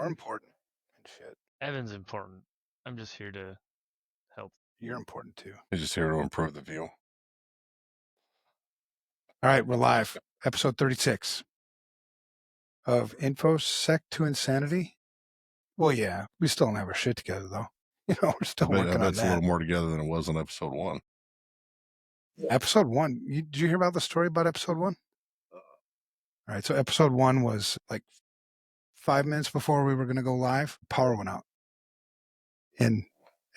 important and shit. Evan's important. I'm just here to help. You're important too. He's just here to improve the view. All right, we're live. Episode 36 of InfoSec to Insanity. Well, yeah, we still don't have our shit together though. We're still working on That's that. a little more together than it was on episode 1. Episode 1. Did you hear about the story about episode 1? All right, so episode 1 was like 5 minutes before we were going to go live. Power went out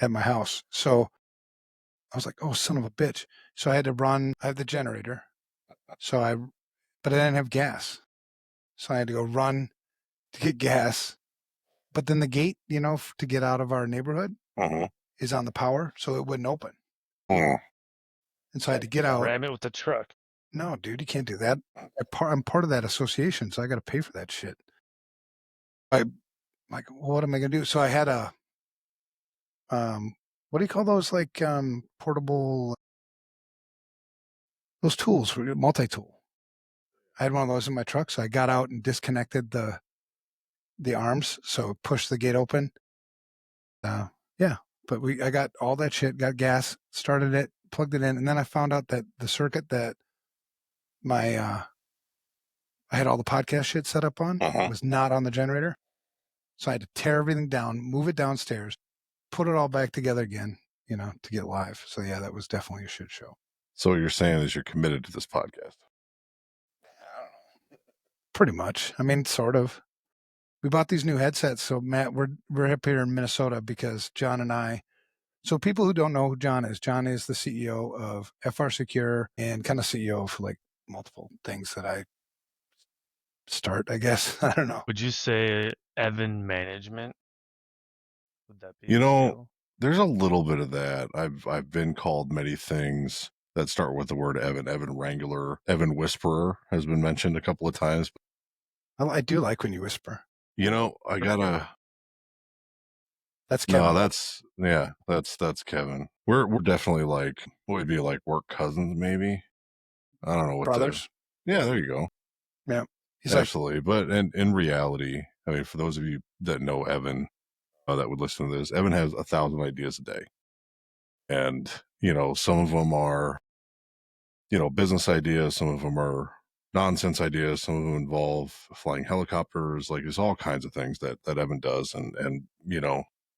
at my house. So I was like, oh, son of a bitch. So I had to run. I have the generator. But I didn't have gas. So I had to go run to get gas. But then the gate, to get out of our neighborhood is on the power, so it wouldn't open. And so I had to get out. Ram it with the truck. No, dude, you can't do that. I'm part of that association, so I got to pay for that shit. I'm like, well, what am I going to do? So I had a, what do you call those, like portable, those tools, multi-tool. I had one of those in my truck, so I got out and disconnected the arms, so pushed the gate open. Yeah, but I got all that shit, got gas, started it, plugged it in, and then I found out that the circuit that I had all the podcast shit set up on was not on the generator. So I had to tear everything down, move it downstairs, put it all back together again, to get live. So yeah, that was definitely a shit show. So what you're saying is you're committed to this podcast. I don't know. Pretty much. I mean, sort of. We bought these new headsets. So Matt, we're up here in Minnesota because John and I. So people who don't know who John is the CEO of FRSecure and kind of CEO for like multiple things that I start, I guess. I don't know. Would you say Evan Management? Would that be? There's a little bit of that. I've been called many things that start with the word Evan. Evan Wrangler, Evan Whisperer has been mentioned a couple of times. I do like when you whisper. I gotta. That's Kevin. No, that's Kevin. We're definitely like, what would be like work cousins, maybe. I don't know what brothers. Yeah, there you go. Yeah, absolutely. But in reality, I mean, for those of you that know Evan, that would listen to this, Evan has 1,000 ideas a day, and some of them are, business ideas. Some of them are nonsense ideas. Some of them involve flying helicopters. Like there's all kinds of things that Evan does, and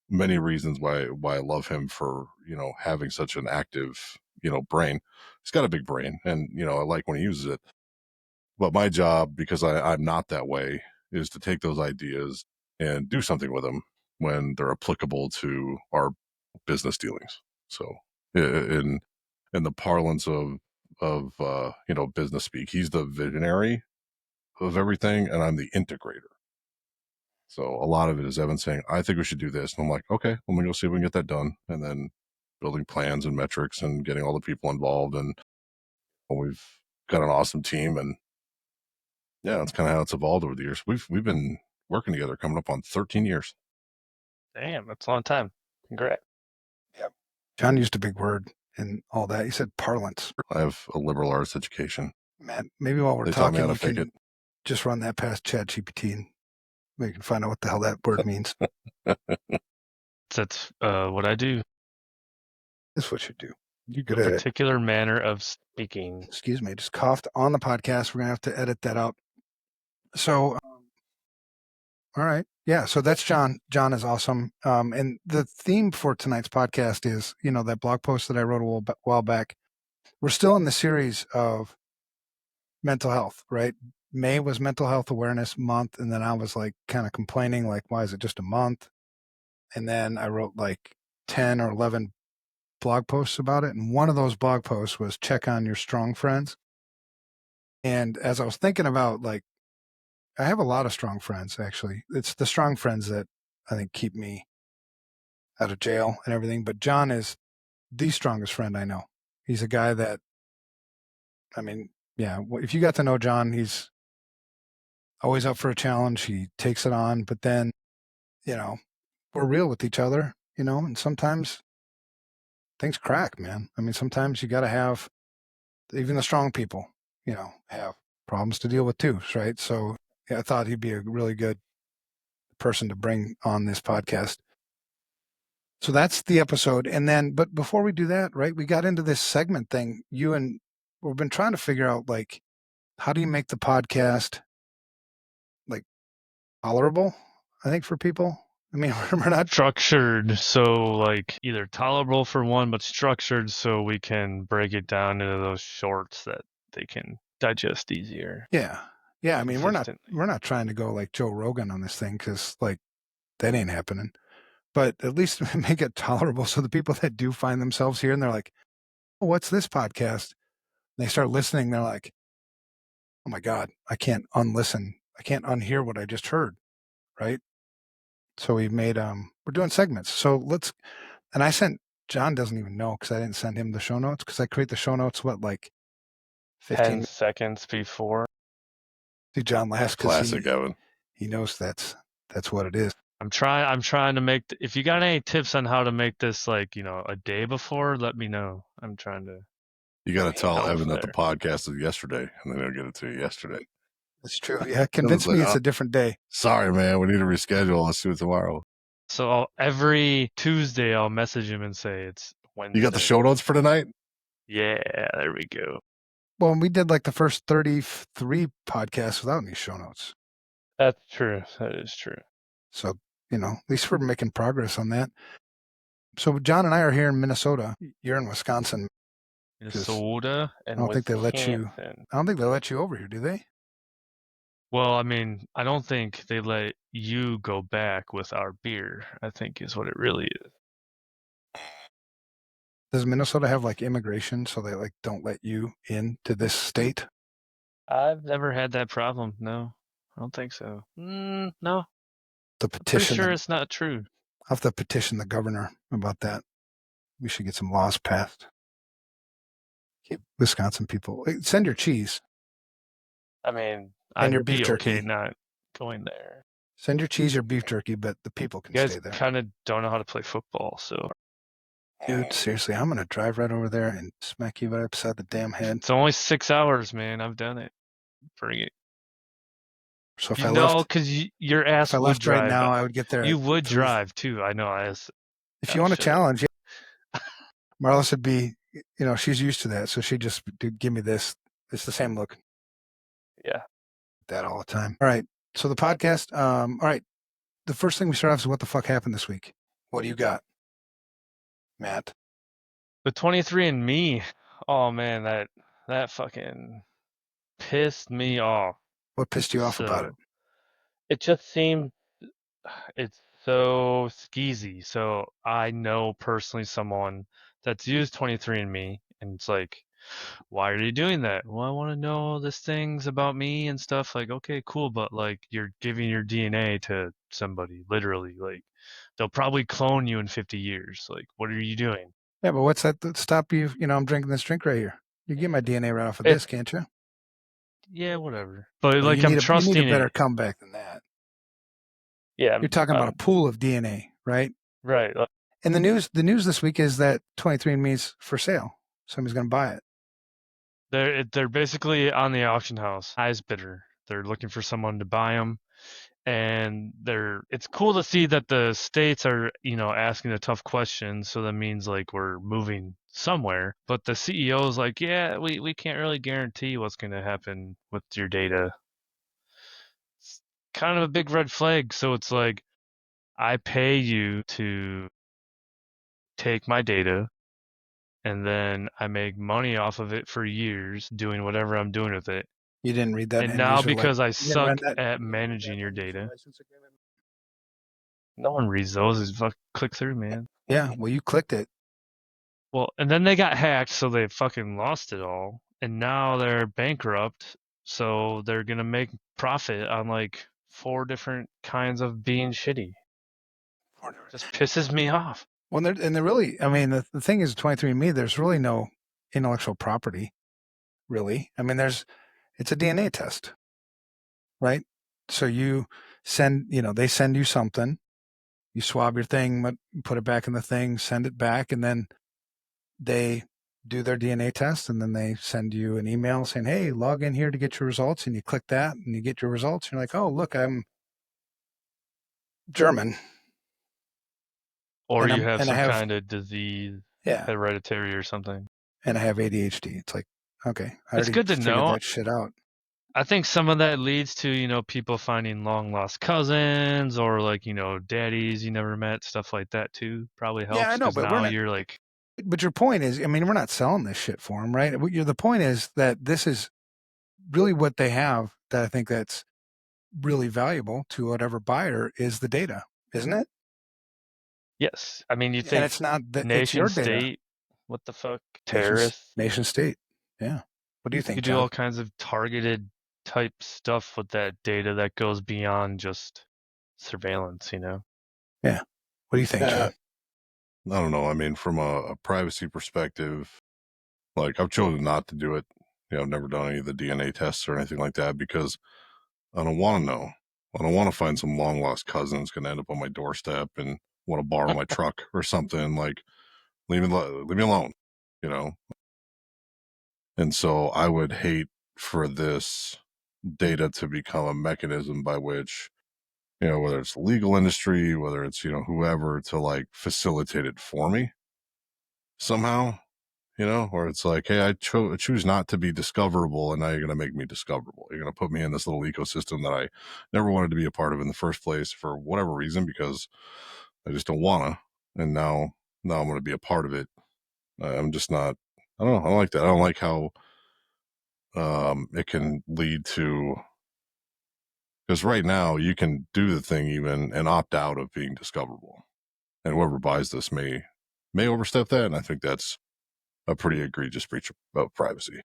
many reasons why I love him for having such an active brain. He's got a big brain, and I like when he uses it. But my job, because I'm not that way, is to take those ideas and do something with them when they're applicable to our business dealings. So in the parlance of business speak, he's the visionary of everything, and I'm the integrator. So a lot of it is Evan saying, I think we should do this. And I'm like, okay, let me go see if we can get that done. And then building plans and metrics and getting all the people involved. And we've got an awesome team. And yeah, that's kind of how it's evolved over the years. We've been working together coming up on 13 years. Damn, that's a long time. Congrats. Yeah. John used a big word and all that. He said parlance. I have a liberal arts education. Man, maybe while we're talking, you can just run that past ChatGPT and we can find out what the hell that word means. That's what I do. That's what you do. You're good at it. A particular manner of speaking. Excuse me, just coughed on the podcast. We're going to have to edit that out. So, all right. Yeah, so that's John. John is awesome. And the theme for tonight's podcast is, that blog post that I wrote a while back. We're still in the series of mental health, right? May was Mental Health Awareness Month, and then I was like kind of complaining, like, why is it just a month? And then I wrote like 10 or 11 blog posts about it, and one of those blog posts was check on your strong friends. And as I was thinking about, like, I have a lot of strong friends, actually. It's the strong friends that I think keep me out of jail and everything. But John is the strongest friend I know. He's a guy that, I mean, yeah, if you got to know John, he's always up for a challenge. He takes it on, but then, we're real with each other, and sometimes things crack, man. I mean, sometimes you got to have, even the strong people, have problems to deal with too, right? So yeah, I thought he'd be a really good person to bring on this podcast. So that's the episode. And then, but before we do that, right, we got into this segment thing. We've been trying to figure out, like, how do you make the podcast, like, tolerable, I think, for people? I mean, we're not structured, so like either tolerable for one, but structured so we can break it down into those shorts that they can digest easier. Yeah. I mean, we're consistently. not trying to go like Joe Rogan on this thing, because like that ain't happening. But at least make it tolerable so the people that do find themselves here and they're like, oh, what's this podcast? And they start listening. They're like, oh my God, I can't unlisten. I can't unhear what I just heard. Right. So we've made, we're doing segments. So and I sent, John doesn't even know because I didn't send him the show notes, because I create the show notes, like 10 seconds before. See, John laughs because Classic, Evan. he knows that's what it is. I'm trying to make, if you got any tips on how to make this, like, a day before, let me know. I'm trying to. You got to tell help Evan that the there. podcast is yesterday, and then he'll get it to you yesterday. That's true. Yeah, convince me it's a different day. Sorry, man. We need to reschedule. Let's do it tomorrow. So every Tuesday, I'll message him and say it's Wednesday. You got the show notes for tonight? Yeah, there we go. Well, we did like the first 33 podcasts without any show notes. That's true. That is true. So, at least we're making progress on that. So John and I are here in Minnesota. You're in Wisconsin. Minnesota and I don't think they let you. Wisconsin. I don't think they let you over here, do they? Well, I mean, I don't think they let you go back with our beer, I think is what it really is. Does Minnesota have like immigration, so they like don't let you into this state? I've never had that problem. No, I don't think so. No. The petition. I'm pretty sure it's not true. I'll have to petition the governor about that. We should get some laws passed. Keep Wisconsin people. Send your cheese. I mean, and your I'd beef be jerky. okay not going there. Send your cheese, your beef jerky, but the people can stay there. You guys kind of don't know how to play football, so. Dude, seriously, I'm going to drive right over there and smack you right upside the damn head. It's only 6 hours, man. I've done it. Bring it. So if I left, because your ass if I would left drive. right now, I would get there. You would drive too. I know. If you want a challenge, yeah. Marlis would be, she's used to that, so she'd just give me this. It's the same look. Yeah. That all the time. All right. So the podcast. All right. The first thing we start off is what the fuck happened this week. What do you got, Matt? The 23andMe. Oh man, that fucking pissed me off. What pissed you off about it? It just seemed it's so skeezy. So I know personally someone that's used 23andMe, and it's like, why are you doing that? Well, I want to know these things about me and stuff. Like, okay, cool, but like you're giving your DNA to somebody, literally. Like, they'll probably clone you in 50 years. Like, what are you doing? Yeah, but what's that stop you? I'm drinking this drink right here. You get my DNA right off of this, can't you? Yeah, whatever. But well, like, I'm trusting you need a better comeback than that. Yeah, you're talking about a pool of DNA, right? Right. And the news this week is that 23andMe's for sale. Somebody's going to buy it. They're basically on the auction house, highest bidder. They're looking for someone to buy them, and it's cool to see that the states are asking the tough questions. So that means like we're moving somewhere. But the CEO is like, yeah, we can't really guarantee what's going to happen with your data. It's kind of a big red flag. So it's like, I pay you to take my data, and then I make money off of it for years doing whatever I'm doing with it. You didn't read that. And now because I suck at managing your data. No one reads those. Just click through, man. Yeah, well, you clicked it. Well, and then they got hacked, so they fucking lost it all. And now they're bankrupt, so they're going to make profit on like 4 different kinds of being shitty. Just pisses me off. Well, they're really, I mean, the thing is 23andMe, there's really no intellectual property, really. I mean, it's a DNA test, right? So you send, they send you something, you swab your thing, put it back in the thing, send it back, and then they do their DNA test, and then they send you an email saying, hey, log in here to get your results, and you click that, and you get your results. And you're like, oh, look, I'm German. Or And you I'm- have and I some have- kind of disease, Yeah. hereditary or something. And I have ADHD. It's like, okay, I It's already good to figured know. that shit out. I think some of that leads to, people finding long lost cousins or like, daddies you never met, stuff like that too. Probably helps. Yeah, I know, 'Cause but now you're like, but your point is, I mean, we're not selling this shit for them, right? The point is that this is really what they have that I think that's really valuable to whatever buyer is the data, isn't it? yes. I mean, you And think it's not that it's nation your data. state, what the fuck? Nation, Terrorists? nation state. Yeah. What do you You think, could do John? all kinds of targeted type stuff with that data that goes beyond just surveillance, Yeah. What do you think, John? I don't know. I mean, from a privacy perspective, like I've chosen not to do it. I've never done any of the DNA tests or anything like that because I don't want to know. I don't want to find some long lost cousin that's going to end up on my doorstep and want to borrow my truck or something. Like, leave me alone, you know? And so I would hate for this data to become a mechanism by which, whether it's the legal industry, whether it's, whoever, to like facilitate it for me somehow, or it's like, hey, I choose not to be discoverable, and now you're going to make me discoverable. You're going to put me in this little ecosystem that I never wanted to be a part of in the first place for whatever reason, because I just don't want to. And now I'm going to be a part of it. I'm just not, I don't know. I don't like that. I don't like how it can lead to, because right now you can do the thing even and opt out of being discoverable. And whoever buys this may overstep that. And I think that's a pretty egregious breach of privacy.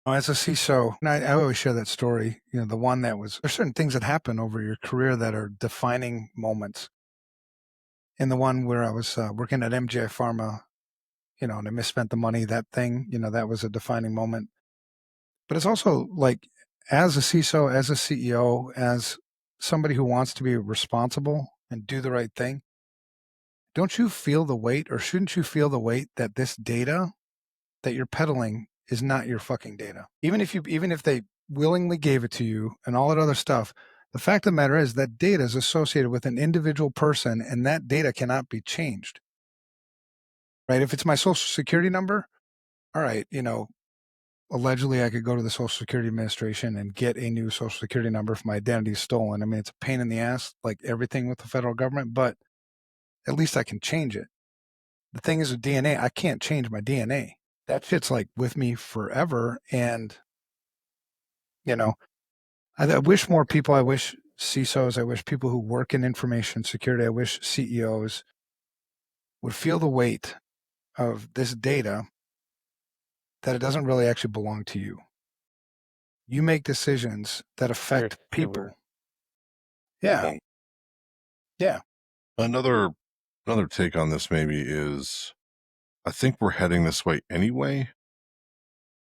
As a CISO, and I always share that story, the one that was, there's certain things that happen over your career that are defining moments. And the one where I was working at MGI Pharma, and I misspent the money, that thing, that was a defining moment. But it's also like, as a CISO, as a CEO, as somebody who wants to be responsible and do the right thing, don't you feel the weight, or shouldn't you feel the weight that this data that you're peddling is not your fucking data? Even if they willingly gave it to you and all that other stuff, the fact of the matter is that data is associated with an individual person, and that data cannot be changed. Right? If it's my social security number, all right, allegedly I could go to the Social Security Administration and get a new social security number if my identity is stolen. I mean, it's a pain in the ass, like everything with the federal government, but at least I can change it. The thing is with DNA, I can't change my DNA. That shit's like with me forever. And, I wish more people, I wish CISOs, I wish people who work in information security, I wish CEOs would feel the weight of this data, that it doesn't really actually belong to you. You make decisions that affect people. Yeah. Yeah. Another take on this maybe is, I think we're heading this way anyway.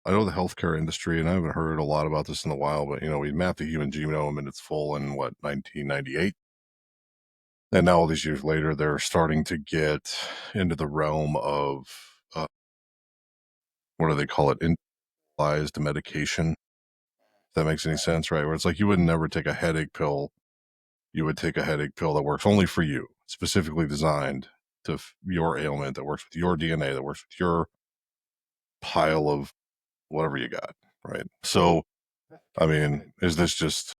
I know the healthcare industry, and I haven't heard a lot about this in a while, but we mapped the human genome in its full in 1998. And now all these years later, they're starting to get into the realm of, what do they call it? Individualized medication. If that makes any sense, right? Where it's like you would never take a headache pill. You would take a headache pill that works only for you, specifically designed to your ailment, that works with your DNA, that works with your pile of whatever you got, right? So, I mean, is this just,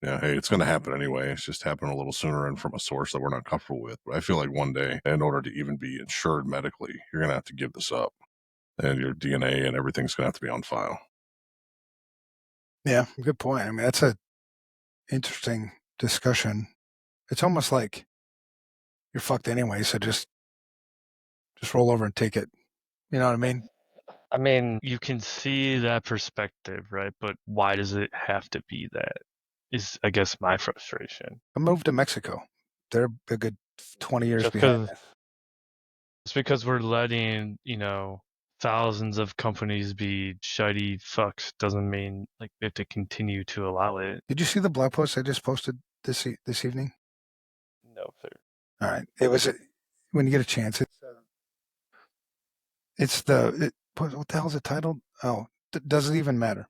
hey, it's going to happen anyway. It's just happening a little sooner and from a source that we're not comfortable with. But I feel like one day, in order to even be insured medically, you're going to have to give this up, and your DNA and everything's going to have to be on file. Yeah, good point. I mean, that's a interesting discussion. It's almost like you're fucked anyway, so just roll over and take it. You know what I mean? I mean, you can see that perspective, right? But why does it have to be that? Is, I guess, my frustration. I moved to Mexico. They're a good 20 years Just behind this. it's because we're letting, thousands of companies be shitty fucks doesn't mean like we have to continue to allow it. Did you see the blog post I just posted this evening? No, sir. All right. It was when you get a chance. What the hell is it titled? Oh, does it even matter?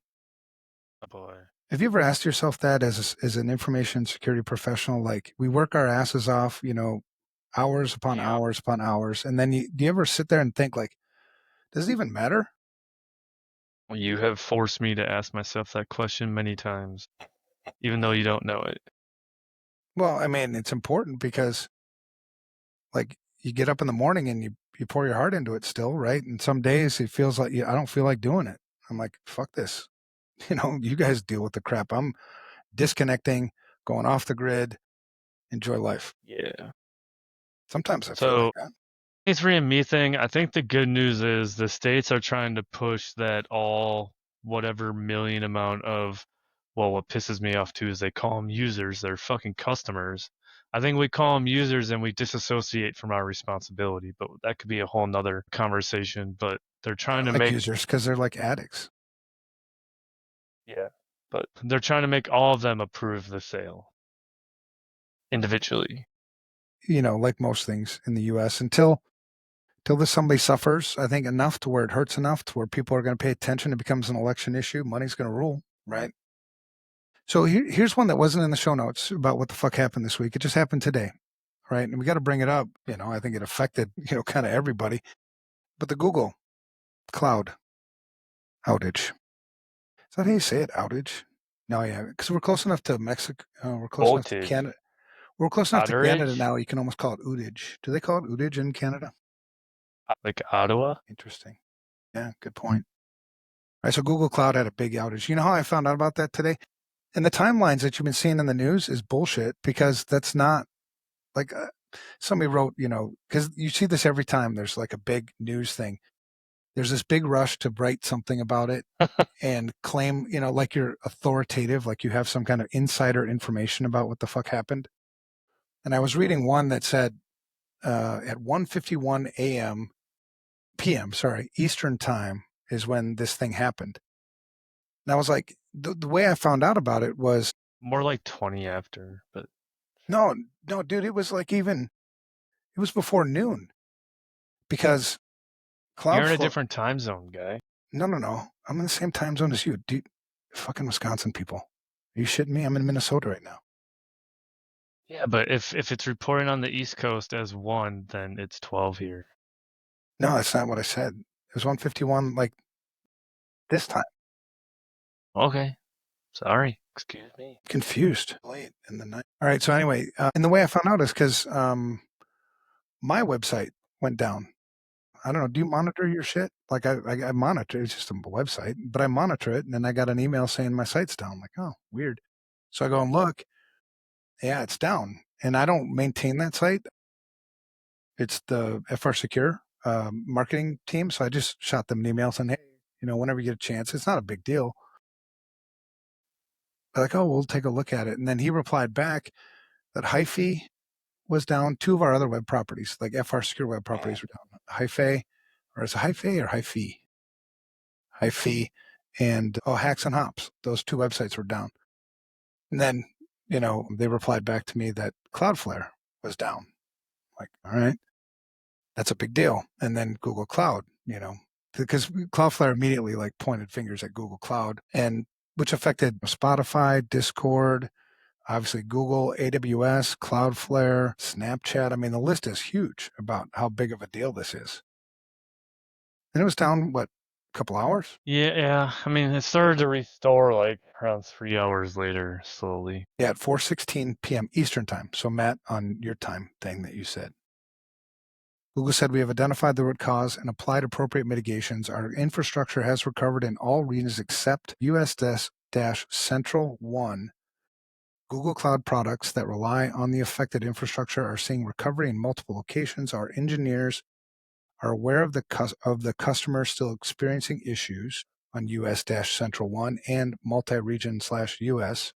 Oh boy. Have you ever asked yourself that as an information security professional? Like, we work our asses off, hours upon Yeah. hours upon hours, and then do you ever sit there and think, like, does it even matter? You have forced me to ask myself that question many times, even though you don't know it. Well, I mean, it's important because, like, you get up in the morning and you pour your heart into it still, right? And some days it feels like I don't feel like doing it. I'm like, fuck this. You guys deal with the crap. I'm disconnecting, going off the grid, enjoy life. Yeah. Sometimes I feel So like that. it's and me thing. I think the good news is the states are trying to push that all whatever million amount of, well, what pisses me off too is they call them users. They're fucking customers. I think we call them users and we disassociate from our responsibility, but that could be a whole nother conversation. But they're trying to Like make, users because they're like addicts. yeah, but they're trying to make all of them approve the sale individually. Like most things in the U.S. until this somebody suffers, I think enough to where it hurts enough to where people are going to pay attention. It becomes an election issue. Money's going to rule, right? So here's one that wasn't in the show notes about what the fuck happened this week. It just happened today, right? And we got to bring it up. I think it affected, kind of everybody. But the Google Cloud outage. Is that how you say it? Outage? No, yeah, because we're close enough to Mexico. We're close enough to Outage. Canada. We're close enough to Canada Outrage? now. You can almost call it outage. Do they call it outage in Canada? Like Ottawa? Interesting. Yeah, good point. All right, so Google Cloud had a big outage. You know how I found out about that today? And the timelines that you've been seeing in the news is bullshit because that's not like somebody wrote, because you see this every time there's like a big news thing. There's this big rush to write something about it and claim, like you're authoritative, like you have some kind of insider information about what the fuck happened. And I was reading one that said at 1:51 a.m. p.m. Eastern time is when this thing happened. And I was like, the way I found out about it was More like 20 after, but no, dude, it was like it was before noon because you're in a Cloudflare. different time zone, guy. No. I'm in the same time zone as you, dude. Fucking Wisconsin people. Are you shitting me? I'm in Minnesota right now. Yeah, but if it's reporting on the East Coast as 1, then it's 12 here. No, that's not what I said. It was 1:51, like this time. Okay. Sorry. Excuse me. Confused. Late in the night. All right. So anyway, and the way I found out is because my website went down. I don't know. Do you monitor your shit? Like I monitor. It's just a website, but I monitor it, and then I got an email saying my site's down. I'm like, oh, weird. So I go and look. Yeah, it's down, and I don't maintain that site. It's the FRSecure marketing team. So I just shot them an email saying, hey, whenever you get a chance, it's not a big deal. They're like, oh, we'll take a look at it. And then he replied back that Hyphy was down. Two of our other web properties, like FRSecure web properties, were down. Hyphy, or is it Hyphy or Hyphy? Hyphy and Hacks and Hops. Those two websites were down. And then, they replied back to me that Cloudflare was down. Like, all right, that's a big deal. And then Google Cloud, because Cloudflare immediately like pointed fingers at Google Cloud, and which affected Spotify, Discord, obviously Google, AWS, Cloudflare, Snapchat. I mean, the list is huge about how big of a deal this is. And it was down, what, a couple hours? Yeah. I mean, it started to restore like around 3 hours later, slowly. Yeah, at 4:16 p.m. Eastern time. So Matt, on your time thing that you said. Google said, we have identified the root cause and applied appropriate mitigations. Our infrastructure has recovered in all regions except US-Central 1. Google Cloud products that rely on the affected infrastructure are seeing recovery in multiple locations. Our engineers are aware of the customer still experiencing issues on US-Central 1 and multi-region/US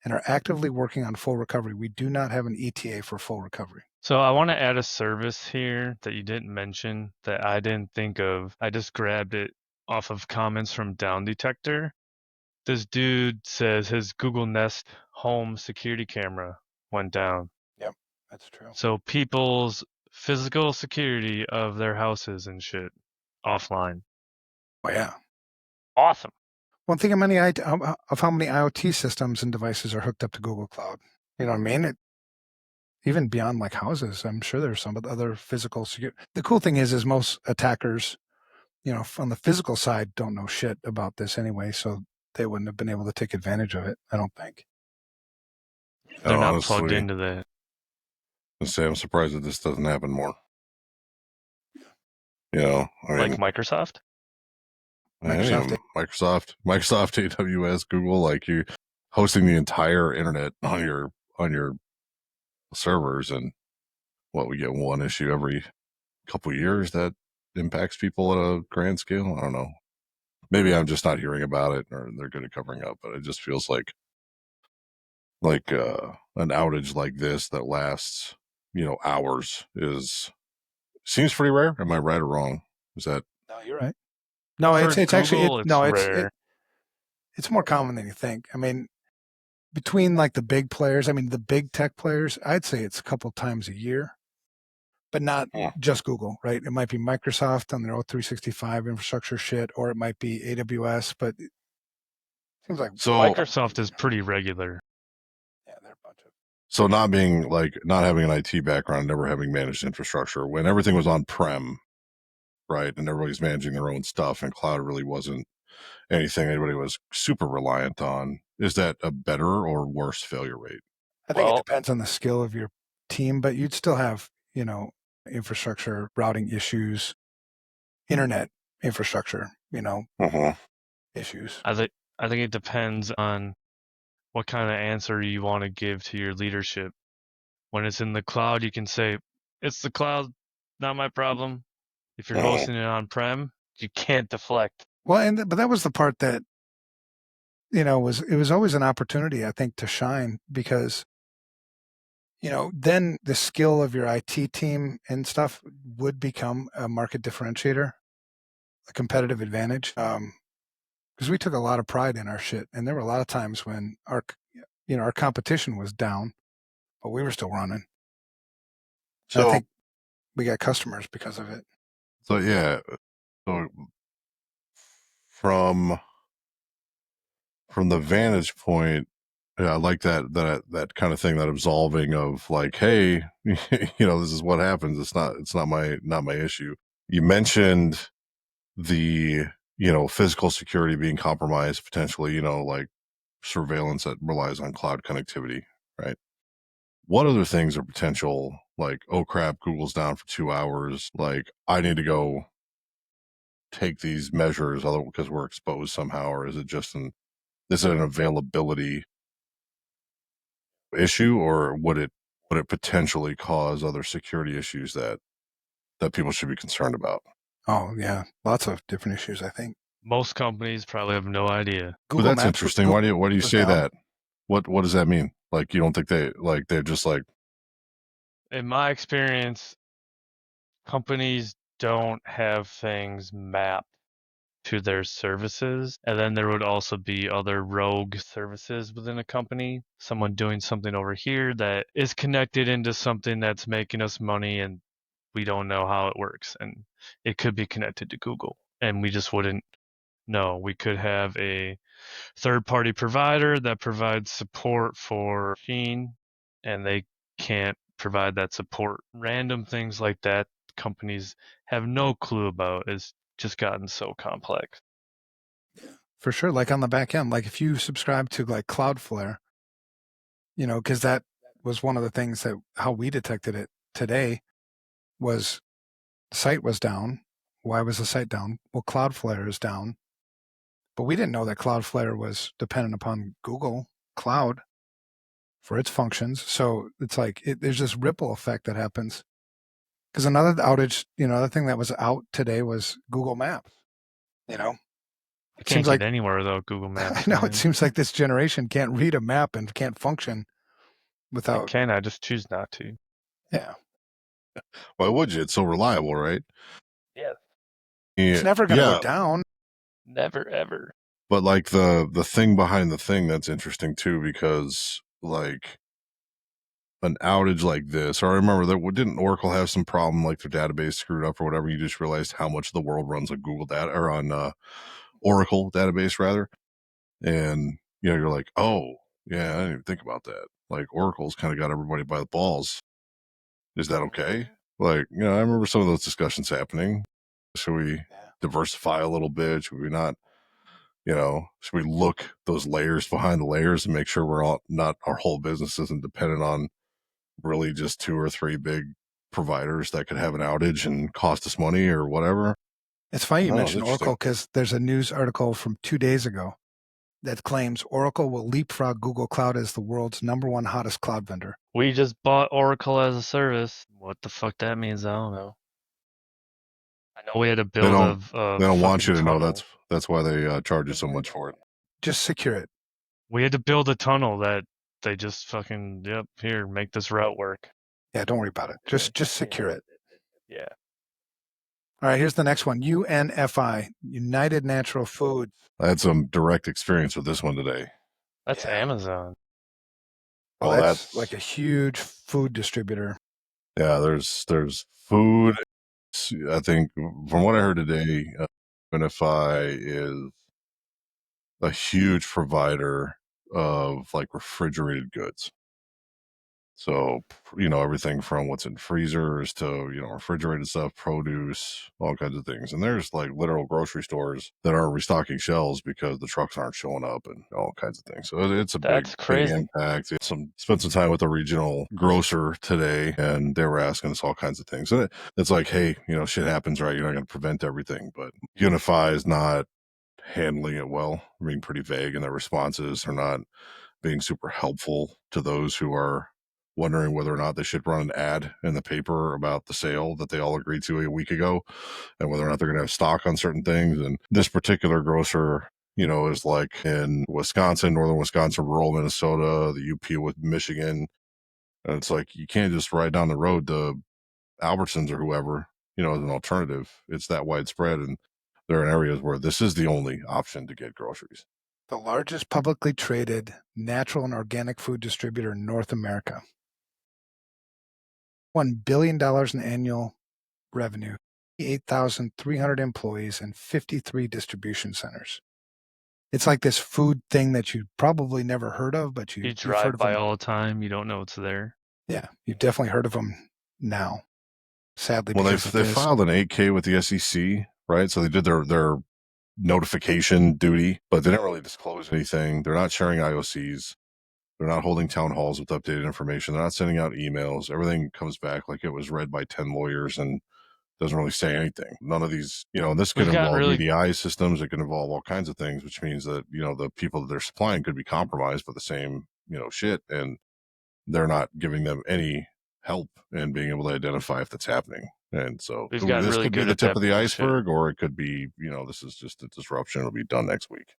and are actively working on full recovery. We do not have an ETA for full recovery. So I want to add a service here that you didn't mention that I didn't think of. I just grabbed it off of comments from Down Detector. This dude says his Google Nest home security camera went down. Yep, that's true. So people's physical security of their houses and shit offline. Oh, yeah. Awesome. Well, think of how many IoT systems and devices are hooked up to Google Cloud. You know what I mean? Even beyond like houses, I'm sure there's some other physical security. The cool thing is most attackers, on the physical side, don't know shit about this anyway, so they wouldn't have been able to take advantage of it. I don't think. They're not honestly, plugged into that. I'm surprised that this doesn't happen more. I mean, Like Microsoft? Microsoft, AWS, Google, like you hosting the entire internet on your servers, and we get one issue every couple of years that impacts people at a grand scale. I don't know. Maybe I'm just not hearing about it, or they're good at covering up. But it just feels like an outage like this that lasts hours seems pretty rare. Am I right or wrong? Is that? No, you're right. No, For it's actually Google, it's rare. It's more common than you think. I mean, between like the big players, the big tech players, I'd say it's a couple times a year, but not just Google, right? It might be Microsoft on their O365 infrastructure shit, or it might be AWS, but it seems like Microsoft is pretty regular. Yeah, they're a bunch of. So not having an IT background, never having managed infrastructure, when everything was on-prem, right, and everybody's managing their own stuff, and cloud really wasn't anything anybody was super reliant on, is that a better or worse failure rate? I think it depends on the skill of your team, but you'd still have, infrastructure routing issues, internet infrastructure, issues. I think it depends on what kind of answer you want to give to your leadership. When it's in the cloud, you can say, it's the cloud, not my problem. If you're hosting it on-prem, you can't deflect. Well, but that was the part that, it was always an opportunity, I think, to shine, because, then the skill of your IT team and stuff would become a market differentiator, a competitive advantage. Because we took a lot of pride in our shit, and there were a lot of times when our competition was down, but we were still running. So I think we got customers because of it. So yeah, so from the vantage point, yeah, I like that kind of thing, that absolving of like, hey, this is what happens. It's not my issue. You mentioned the physical security being compromised potentially, like surveillance that relies on cloud connectivity, right? What other things are potential, like, oh crap, Google's down for 2 hours, like I need to go take these measures because we're exposed somehow? Or is it just an availability issue, or would it potentially cause other security issues that people should be concerned about? Oh yeah, lots of different issues, I think. Most companies probably have no idea. Well, that's Maps interesting. Why do you say down. That? What does that mean? Like, you don't think they're just like? In my experience, companies don't have things mapped to their services. And then there would also be other rogue services within a company, someone doing something over here that is connected into something that's making us money, and we don't know how it works. And it could be connected to Google, and we just wouldn't know. We could have a third-party provider that provides support for machine, and they can't provide that support. Random things like that companies have no clue about. It's just gotten so complex. For sure. Like on the back end, like if you subscribe to like Cloudflare, because that was one of the things that how we detected it today was the site was down. Why was the site down? Well, Cloudflare is down. But we didn't know that Cloudflare was dependent upon Google Cloud for its functions. So it's like there's this ripple effect that happens. Because another outage, another thing that was out today was Google Maps. I can't get anywhere without Google Maps. I know, it seems like this generation can't read a map and can't function without. I can, I just choose not to. Yeah. Why would you? It's so reliable, right? Yeah. It's never going to go down. Never, ever. But like the thing behind the thing, that's interesting too, because like an outage like this, or I remember that didn't Oracle have some problem, like their database screwed up or whatever? You just realized how much of the world runs on Google data, or on Oracle database rather. And, you're like, oh, yeah, I didn't even think about that. Like, Oracle's kind of got everybody by the balls. Is that okay? Like, I remember some of those discussions happening. Should we diversify a little bit? Should we not, should we look those layers behind the layers and make sure we're all not, our whole business isn't dependent on really just 2 or 3 big providers that could have an outage and cost us money or whatever? It's funny you No, it's mentioned interesting. Oracle because there's a news article from 2 days ago that claims Oracle will leapfrog Google Cloud as the world's #1 hottest cloud vendor. We just bought Oracle as a service. What the fuck that means, I don't know. I know we had to They build don't want fucking you to know. tunnel. That's why they charge you so much for it. Just secure it. We had to build a tunnel that they just fucking, yep, here, make this route work. Yeah, don't worry about it. Just secure it. Yeah. All right, here's the next one. UNFI, United Natural Foods. I had some direct experience with this one today. That's Amazon. Oh, Well, that's like a huge food distributor. Yeah, there's food. I think from what I heard today, UNFI is a huge provider of like refrigerated goods. So, everything from what's in freezers to, refrigerated stuff, produce, all kinds of things. And there's like literal grocery stores that aren't restocking shelves because the trucks aren't showing up and all kinds of things. So it's a That's big crazy. impact. Spent some time with a regional grocer today and they were asking us all kinds of things. And it's like, hey, shit happens, right? You're not going to prevent everything, but Unify is not handling it well, being pretty vague in their responses. They're not being super helpful to those who are wondering whether or not they should run an ad in the paper about the sale that they all agreed to a week ago and whether or not they're going to have stock on certain things. And this particular grocer, is like in Wisconsin, northern Wisconsin, rural Minnesota, the UP with Michigan. And it's like you can't just ride down the road to Albertsons or whoever, as an alternative. It's that widespread. And there are areas where this is the only option to get groceries. The largest publicly traded natural and organic food distributor in North America. $1 billion in annual revenue, 8,300 employees, and 53 distribution centers. It's like this food thing that you probably never heard of, but You you've drive heard of by them. all the time. You don't know it's there. Yeah, you've definitely heard of them now. Sadly, well, because they filed an 8K with the SEC, right? So they did their notification duty, but they didn't really disclose anything. They're not sharing IOCs. They're not holding town halls with updated information. They're not sending out emails. Everything comes back like it was read by 10 lawyers and doesn't really say anything. None of these, and this could We've gotten involve really- EDI systems. It could involve all kinds of things, which means that, the people that they're supplying could be compromised by the same, shit. And they're not giving them any help in being able to identify if that's happening. And so We've gotten this really could be good the at tip that of the bullshit. iceberg, or it could be, this is just a disruption. It'll be done next week.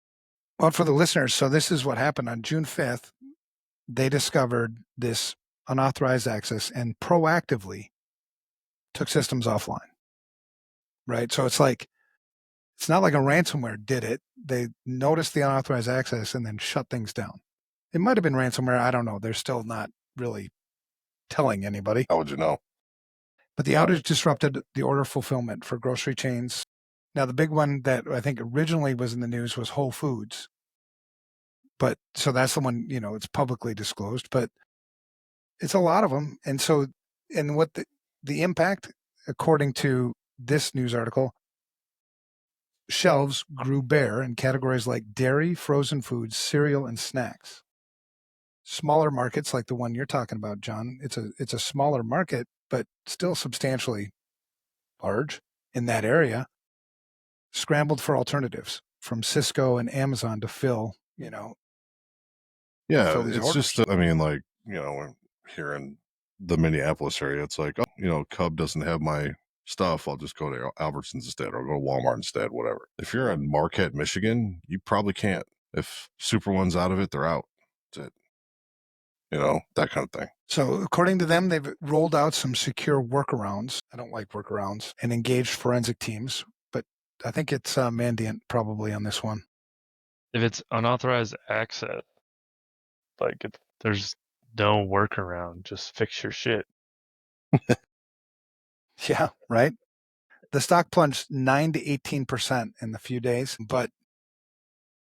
Well, for the listeners, so this is what happened on June 5th. They discovered this unauthorized access and proactively took systems offline. Right? So it's not like a ransomware did it. They noticed the unauthorized access and then shut things down. It might have been ransomware. I don't know. They're still not really telling anybody. How would you know? But the outage disrupted the order fulfillment for grocery chains. Now, the big one that I think originally was in the news was Whole Foods. But so that's the one, it's publicly disclosed, but it's a lot of them. And so, and what the impact, according to this news article, shelves grew bare in categories like dairy, frozen foods, cereal, and snacks. Smaller markets like the one you're talking about, John, it's a smaller market, but still substantially large in that area, scrambled for alternatives from Cisco and Amazon to fill, Yeah, these it's orders. just, here in the Minneapolis area, it's like, Cub doesn't have my stuff. I'll just go to Albertsons instead or go to Walmart instead, whatever. If you're in Marquette, Michigan, you probably can't. If Super One's out of it, they're out. That's it. That kind of thing. So according to them, they've rolled out some secure workarounds. I don't like workarounds, and engaged forensic teams, but I think it's Mandiant probably on this one. If it's unauthorized access, there's no workaround. Just fix your shit. Yeah, right. The stock plunged 9 to 18% in the few days, but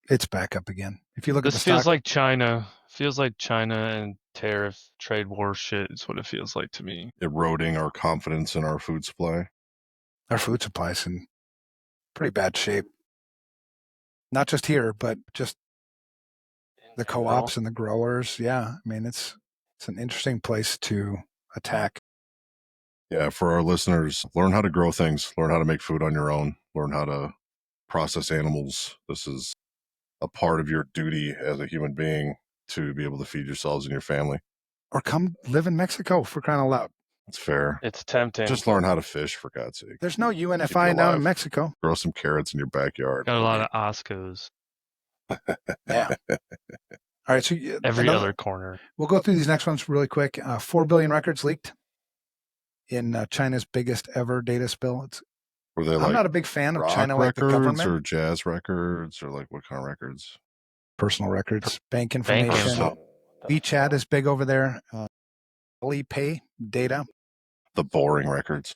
It's back up again. If you look at This the feels stock, like China. Feels like China and tariff trade war shit is what it feels like to me. Eroding our confidence in our food supply. our food supply's in pretty bad shape. Not just here, but just the co-ops and the growers. Yeah, I mean it's an interesting place to attack. Yeah, for our listeners, learn how to grow things, learn how to make food on your own, learn how to process animals. This is a part of your duty as a human being to be able to feed yourselves and your family. Or come live in Mexico, for crying out loud. It's fair. It's tempting. Just learn how to fish, for God's sake. There's no Keep you UNFI down in alive. Mexico. Grow some carrots in your backyard. Got a lot of Oscos. Yeah. All right, so Every other corner. We'll go through these next ones really quick. 4 billion records leaked in China's biggest ever data spill. Were they I'm like not a big fan of rock China, like the records government. or jazz records or like what kind of records? Personal records, bank information. info. WeChat is big over there. Alipay data. The boring records.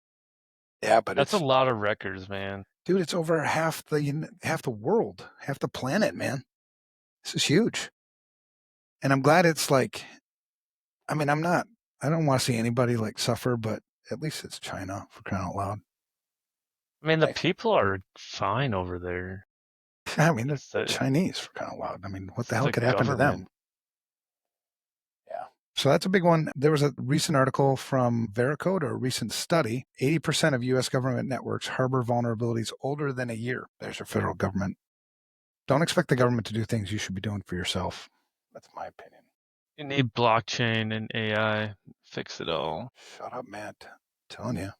Yeah, but That's a lot of records, man. dude, it's over half the world, half the planet, man. This is huge. And I'm glad it's like, I mean, I don't want to see anybody like suffer, but at least it's China, for crying out loud. I mean, the Nice. people are fine over there. I mean, they're It's the- Chinese, for crying out loud. I mean, what it's the hell the could happen to them? government. Yeah. So that's a big one. There was a recent article from Veracode, or a recent study. 80% of U.S. government networks harbor vulnerabilities older than a year. There's your federal government. Don't expect the government to do things you should be doing for yourself. That's my opinion. You need blockchain and AI. Fix it all. Shut up, Matt. I'm telling you.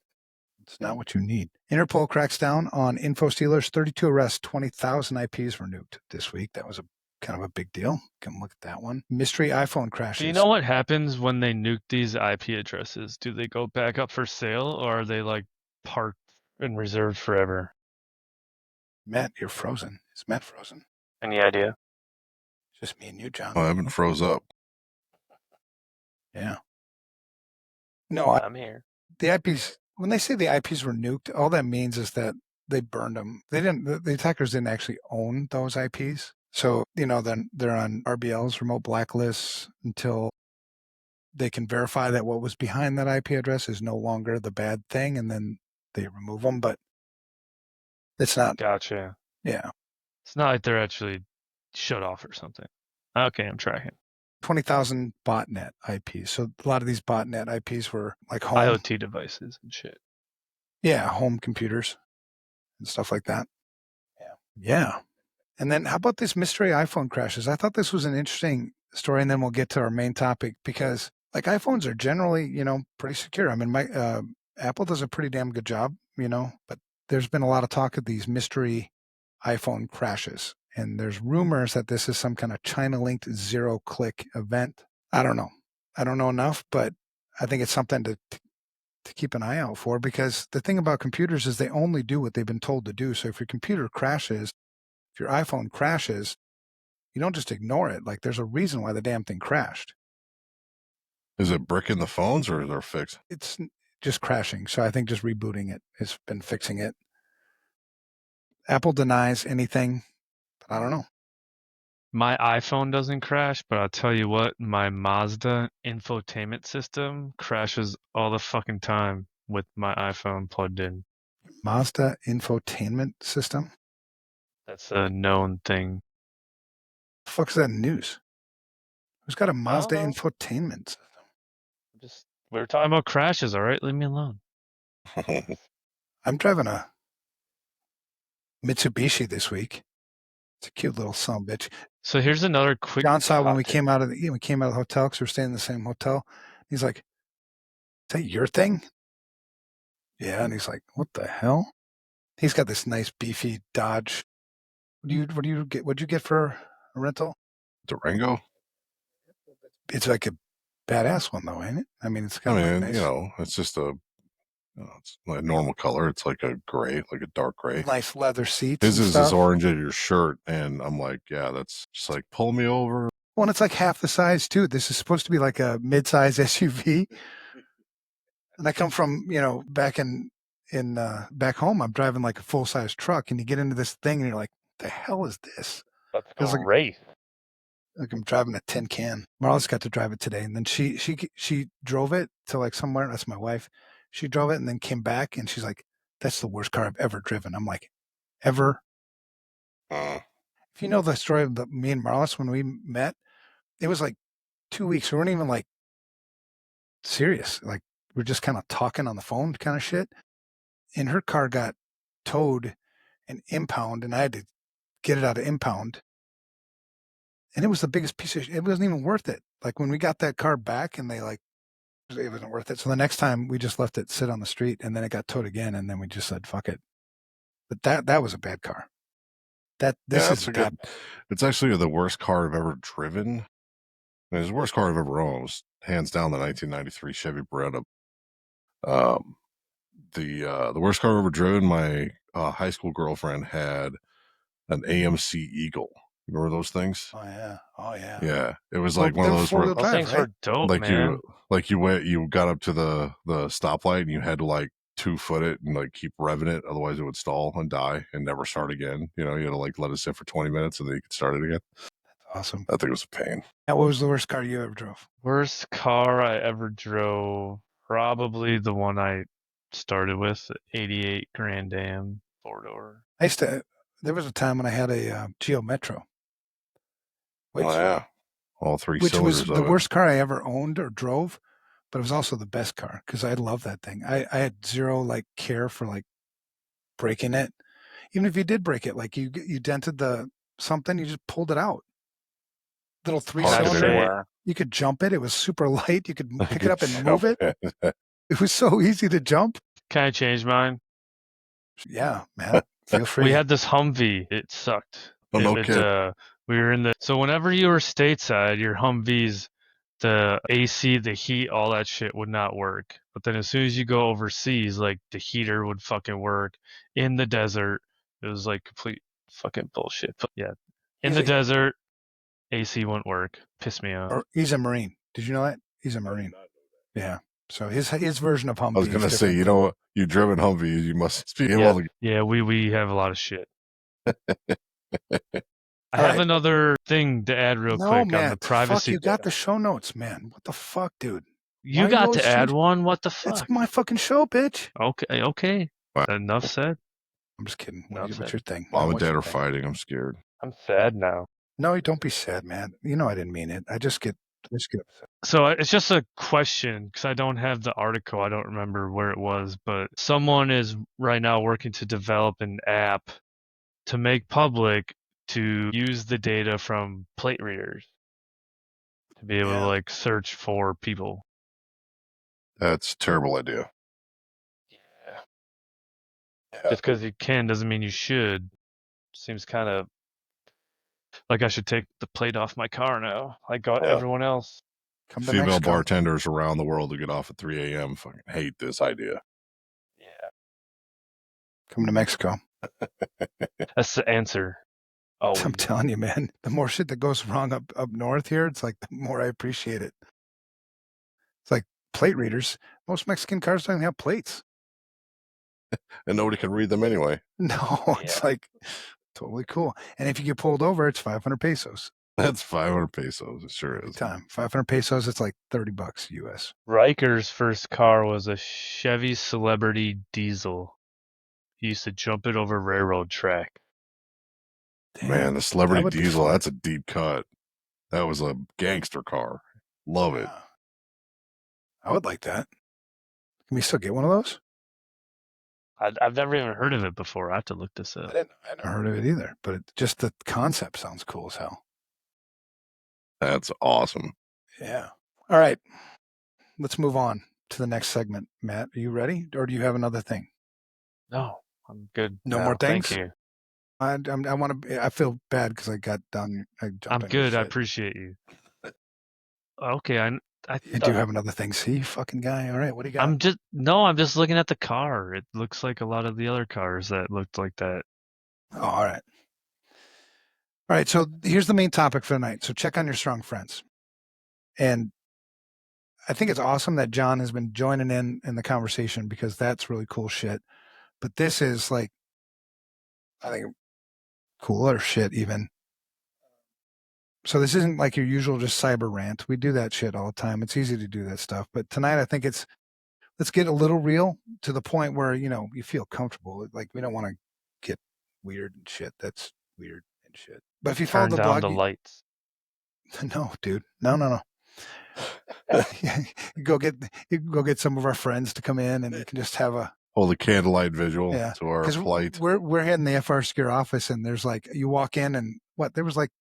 It's not what you need. Interpol cracks down on info stealers. 32 arrests, 20,000 IPs were nuked this week. That was a kind of a big deal. Come look at that one. Mystery iPhone crashes. Do you know what happens when they nuke these IP addresses? Do they go back up for sale, or are they like parked and reserved forever? Matt, you're frozen. Is Matt frozen? Any idea? Just me and you, John. I haven't froze up. Yeah. No, I'm here. the IPs, when they say the IPs were nuked, all that means is that they burned them. The attackers didn't actually own those IPs. So, then they're on RBL's remote blacklists until they can verify that what was behind that IP address is no longer the bad thing, and then they remove them. But it's not. Gotcha. Yeah. It's not like they're actually shut off or something. Okay, I'm tracking. 20,000 botnet IPs. So a lot of these botnet IPs were like home. IoT devices and shit. Yeah, home computers and stuff like that. Yeah. And then how about this mystery iPhone crashes? I thought this was an interesting story, and then we'll get to our main topic, because like iPhones are generally, pretty secure. I mean, Apple does a pretty damn good job, but there's been a lot of talk of these mystery iPhone crashes. And there's rumors that this is some kind of China-linked zero-click event. I don't know. I don't know enough, but I think it's something to keep an eye out for, because the thing about computers is they only do what they've been told to do. So if your computer crashes, if your iPhone crashes, you don't just ignore it. Like, there's a reason why the damn thing crashed. Is it bricking the phones or is it fixed? It's just crashing. So I think just rebooting it has been fixing it. Apple denies anything, but I don't know. My iPhone doesn't crash, but I'll tell you what, my Mazda infotainment system crashes all the fucking time with my iPhone plugged in. Mazda infotainment system? That's a known thing. The fuck is that news? Who's got a Mazda know. infotainment system? We were talking about crashes, all right? Leave me alone. I'm driving a Mitsubishi this week. It's a cute little son of a bitch. So here's another quick. John saw when we topic. came out of the hotel, because we're staying in the same hotel. He's like, "Is that your thing?" Yeah, and he's like, "What the hell?" He's got this nice beefy Dodge. What do you get? What'd you get for a rental? Durango? It's like a badass one, though, ain't it? I mean, it's got I mean, nice, it's just it's like a normal color. It's like a gray, like a dark gray. nice leather seats. His and is stuff. as orange as your shirt, and I'm like, yeah, that's just like pull me over. Well, and it's like half the size too. This is supposed to be like a mid-size SUV. And I come from, back back home, I'm driving like a full-size truck, and you get into this thing and you're like, the hell is this? Let's It was go race. like I'm driving a tin can. Marla's got to drive it today, and then she drove it to like somewhere. That's my wife. She drove it and then came back, and she's like, "That's the worst car I've ever driven." I'm like, "Ever?" If you know the story of me and Marlis when we met, it was like 2 weeks. We weren't even like serious. Like we're just kind of talking on the phone, kind of shit. And her car got towed and impound, and I had to get it out of impound. And it was the biggest piece of shit. It wasn't even worth it. Like when we got that car back, and they like, it wasn't worth it. So the next time we just left it sit on the street, and then it got towed again, and then we just said fuck it. But that was a bad car. It's actually the worst car I've ever driven. I mean, it's the worst car I've ever owned. It was hands down the 1993 Chevy Beretta. The worst car I've ever driven. My high school girlfriend had an AMC Eagle. You remember those things? Oh yeah. Yeah, it was like one of those where Those things are dope, like man. you got up to the stoplight and you had to like 2-foot it and like keep revving it, otherwise it would stall and die and never start again. You had to like let it sit for 20 minutes and then you could start it again. Awesome. That thing was a pain. Now, what was the worst car you ever drove? Worst car I ever drove, probably the one I started with, 88 Grand Am 4-door. There was a time when I had a Geo Metro. All three which was cylinders the of worst car I ever owned or drove, but it was also the best car because I love that thing. I had zero like care for like breaking it. Even if you did break it, like you dented the something, you just pulled it out. Little 3-cylinder. You could jump it. It was super light. You could pick it up and move it. It was so easy to jump. Can I change mine? Yeah, man. Feel free. We had this Humvee. It sucked. Oh, no kidding. We were so whenever you were stateside, your Humvees, the AC, the heat, all that shit would not work. But then as soon as you go overseas, like the heater would fucking work. In the desert, it was like complete fucking bullshit. But yeah, in the desert, AC wouldn't work. Pissed me off. He's a Marine. Did you know that? He's a Marine. Yeah. So his version of Humvee. I was gonna say, you driven Humvee, you must speak. Yeah, we have a lot of shit. I have another thing to add real quick on the privacy. Fuck, you got the show notes, man. What the fuck, dude? You got to add one? What the fuck? It's my fucking show, bitch. Okay. Enough said. I'm just kidding. What's your thing? Mom and Dad are fighting. I'm scared. I'm sad now. No, don't be sad, man. You know I didn't mean it. I just get upset. So it's just a question because I don't have the article. I don't remember where it was, but someone is right now working to develop an app to make public to use the data from plate readers to be able to like search for people. That's a terrible idea. Yeah. Just because you can doesn't mean you should. Seems kind of like I should take the plate off my car now, like everyone else. Female bartenders around the world who get off at 3 a.m. fucking hate this idea. Yeah. Come to Mexico. That's the answer. Oh, I'm telling you, man. The more shit that goes wrong up north here, it's like the more I appreciate it. It's like plate readers. Most Mexican cars don't even have plates. And nobody can read them anyway. No, it's like totally cool. And if you get pulled over, it's 500 pesos. That's 500 pesos. It sure is. 500 pesos. It's like $30 US. Riker's first car was a Chevy Celebrity diesel. He used to jump it over railroad track. Damn, man, the Celebrity diesel, that's a deep cut. That was a gangster car. Love it. I would like that. Can we still get one of those? I've never even heard of it before. I have to look this up. I never heard of it either, but just the concept sounds cool as hell. That's awesome. Yeah. All right. Let's move on to the next segment. Matt, are you ready? Or do you have another thing? No, I'm good. No more things? Thank you. I feel bad because I got done. I'm good. I appreciate you. Okay. You do have another thing. See, you fucking guy. All right. What do you got? I'm just looking at the car. It looks like a lot of the other cars that looked like that. Oh, all right. All right. So here's the main topic for the night. So check on your strong friends. And I think it's awesome that John has been joining in the conversation because that's really cool shit. But this is like, I think cooler shit even. So this isn't like your usual just cyber rant. We do that shit all the time. It's easy to do that stuff. But tonight I think let's get a little real to the point where, you feel comfortable. Like we don't want to get weird and shit. That's weird and shit. But if you follow Turn the down blog, the lights. no, dude. No. you go get some of our friends to come in and you can just have a Hold a candlelight vigil to our because plight. we're heading the FRSecure office and there's like you walk in and there was like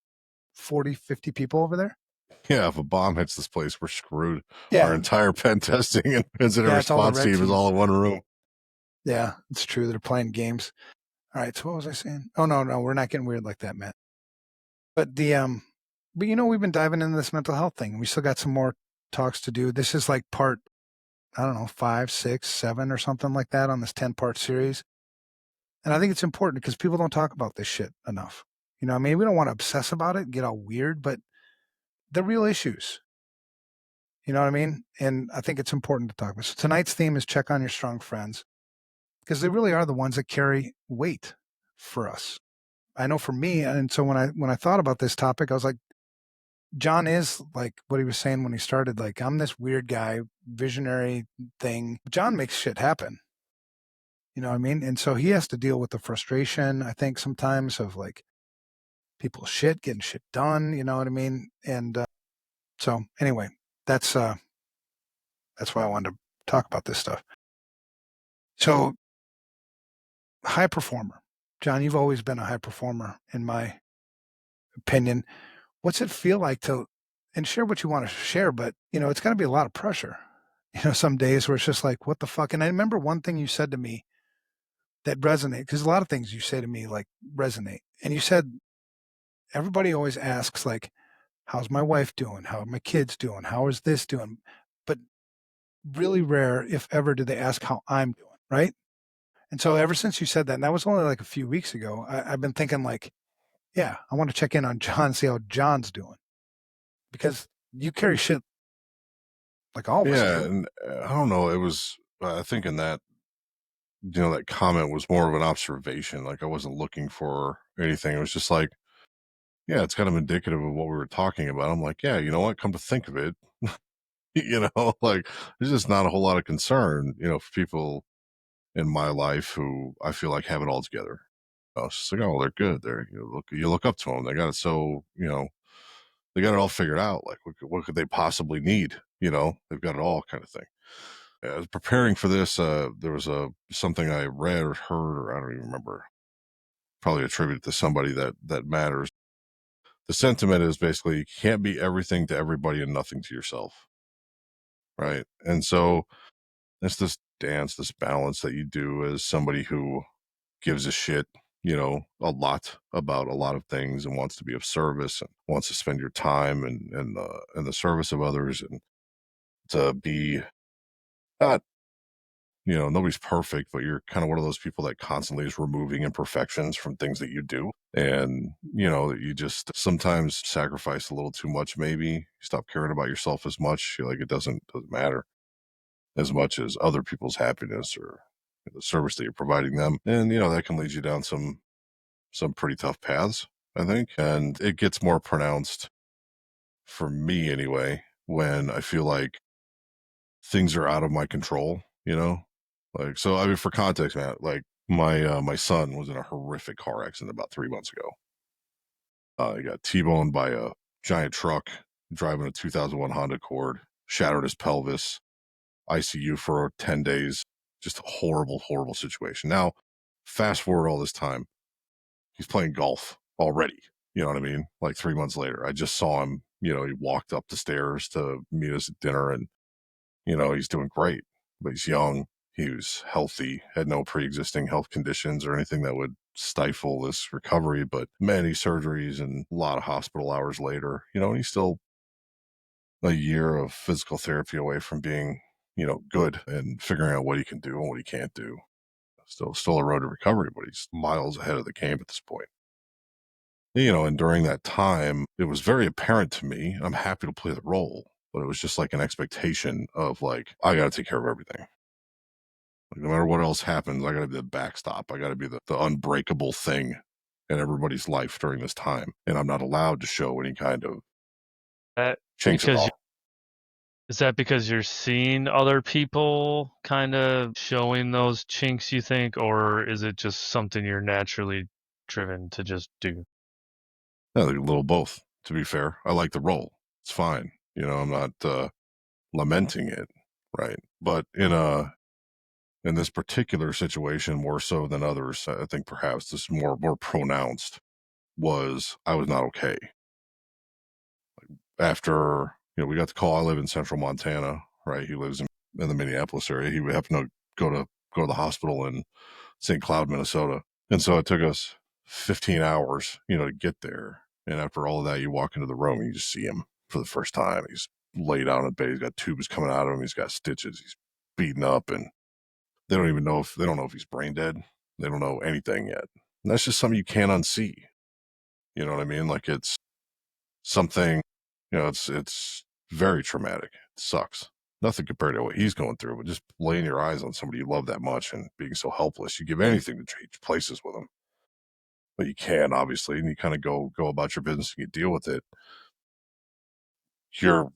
40, 50 people over there. Yeah, if a bomb hits this place, we're screwed. Yeah. Our entire pen testing and incident Yeah, it's all the response red team is team. all in one room. Yeah, it's true. They're playing games. All right. So what was I saying? Oh no, we're not getting weird like that, Matt. But but we've been diving into this mental health thing. We still got some more talks to do. This is like part, I don't know, 5, 6, 7 or something like that on this 10-part series. And I think it's important because people don't talk about this shit enough. We don't want to obsess about it and get all weird, but the real issues. You know what I mean? And I think it's important to talk about. So tonight's theme is check on your strong friends because they really are the ones that carry weight for us. I know for me, and so when I thought about this topic, I was like, John is like what he was saying when he started. Like, I'm this weird guy, visionary thing. John makes shit happen. You know what I mean? And so he has to deal with the frustration, I think, sometimes of like people's shit, getting shit done. You know what I mean? And so anyway, that's why I wanted to talk about this stuff. So, high performer. John, you've always been a high performer, in my opinion. What's it feel like and share what you want to share, but, it's got to be a lot of pressure. Some days where it's just like, what the fuck? And I remember one thing you said to me that resonated, because a lot of things you say to me like resonate. And you said, everybody always asks, like, how's my wife doing? How are my kids doing? How is this doing? But really rare, if ever, do they ask how I'm doing, right? And so ever since you said that, and that was only like a few weeks ago, I've been thinking like, yeah, I want to check in on John, see how John's doing. Because you carry shit like all of us Yeah, do. and I don't know. It was, I think in that, that comment was more of an observation. Like I wasn't looking for anything. It was just like, yeah, it's kind of indicative of what we were talking about. I'm like, yeah, you know what? Come to think of it, like there's just not a whole lot of concern, for people in my life who I feel like have it all together. It's just like, oh, they're good. You look up to them. They got it. So, they got it all figured out. Like what could they possibly need? They've got it all kind of thing. I was preparing for this. There was something I read or heard, or I don't even remember. Probably attributed to somebody that matters. The sentiment is basically you can't be everything to everybody and nothing to yourself, right? And so it's this dance, this balance that you do as somebody who gives a shit, a lot about a lot of things and wants to be of service and wants to spend your time in the service of others and to be not, nobody's perfect, but you're kind of one of those people that constantly is removing imperfections from things that you do. And, that you just sometimes sacrifice a little too much, maybe. You stop caring about yourself as much. You're like, it doesn't matter as much as other people's happiness or the service that you're providing them. And, that can lead you down some pretty tough paths, I think. And it gets more pronounced for me anyway, when I feel like things are out of my control, Like, so I mean, for context, man, like my son was in a horrific car accident about 3 months ago. He got T-boned by a giant truck driving a 2001 Honda Accord, shattered his pelvis, ICU for 10 days. Just a horrible, horrible situation. Now, fast forward all this time, he's playing golf already. You know what I mean? Like 3 months later, I just saw him, he walked up the stairs to meet us at dinner and, he's doing great, but he's young. He was healthy, had no pre-existing health conditions or anything that would stifle this recovery, but many surgeries and a lot of hospital hours later, and he's still a year of physical therapy away from being, good and figuring out what he can do and what he can't do. Still a road to recovery, but he's miles ahead of the game at this point. And during that time, it was very apparent to me, I'm happy to play the role, but it was just like an expectation of like, I got to take care of everything. Like, no matter what else happens, I got to be the backstop. I got to be the unbreakable thing in everybody's life during this time, and I'm not allowed to show any kind of That chinks at because all. is that because you're seeing other people kind of showing those chinks, you think, or is it just something you're naturally driven to just do? Yeah, like a little both. To be fair, I like the role. It's fine. I'm not lamenting it, right? But in this particular situation, more so than others, I think perhaps this more pronounced was I was not okay after we got the call. I live in central Montana, right? He lives in the Minneapolis area. He would have to go to the hospital in St. Cloud, Minnesota, and so it took us 15 hours, to get there. And after all of that, you walk into the room and you just see him for the first time. He's laid out in bed. He's got tubes coming out of him. He's got stitches. He's beaten up, and they don't know if he's brain dead. They don't know anything yet. And that's just something you can't unsee. You know what I mean? Like it's something, it's very traumatic. It sucks. Nothing compared to what he's going through, but just laying your eyes on somebody you love that much and being so helpless. You give anything to change places with them, but you can obviously, and you kind of go about your business and you deal with it. You're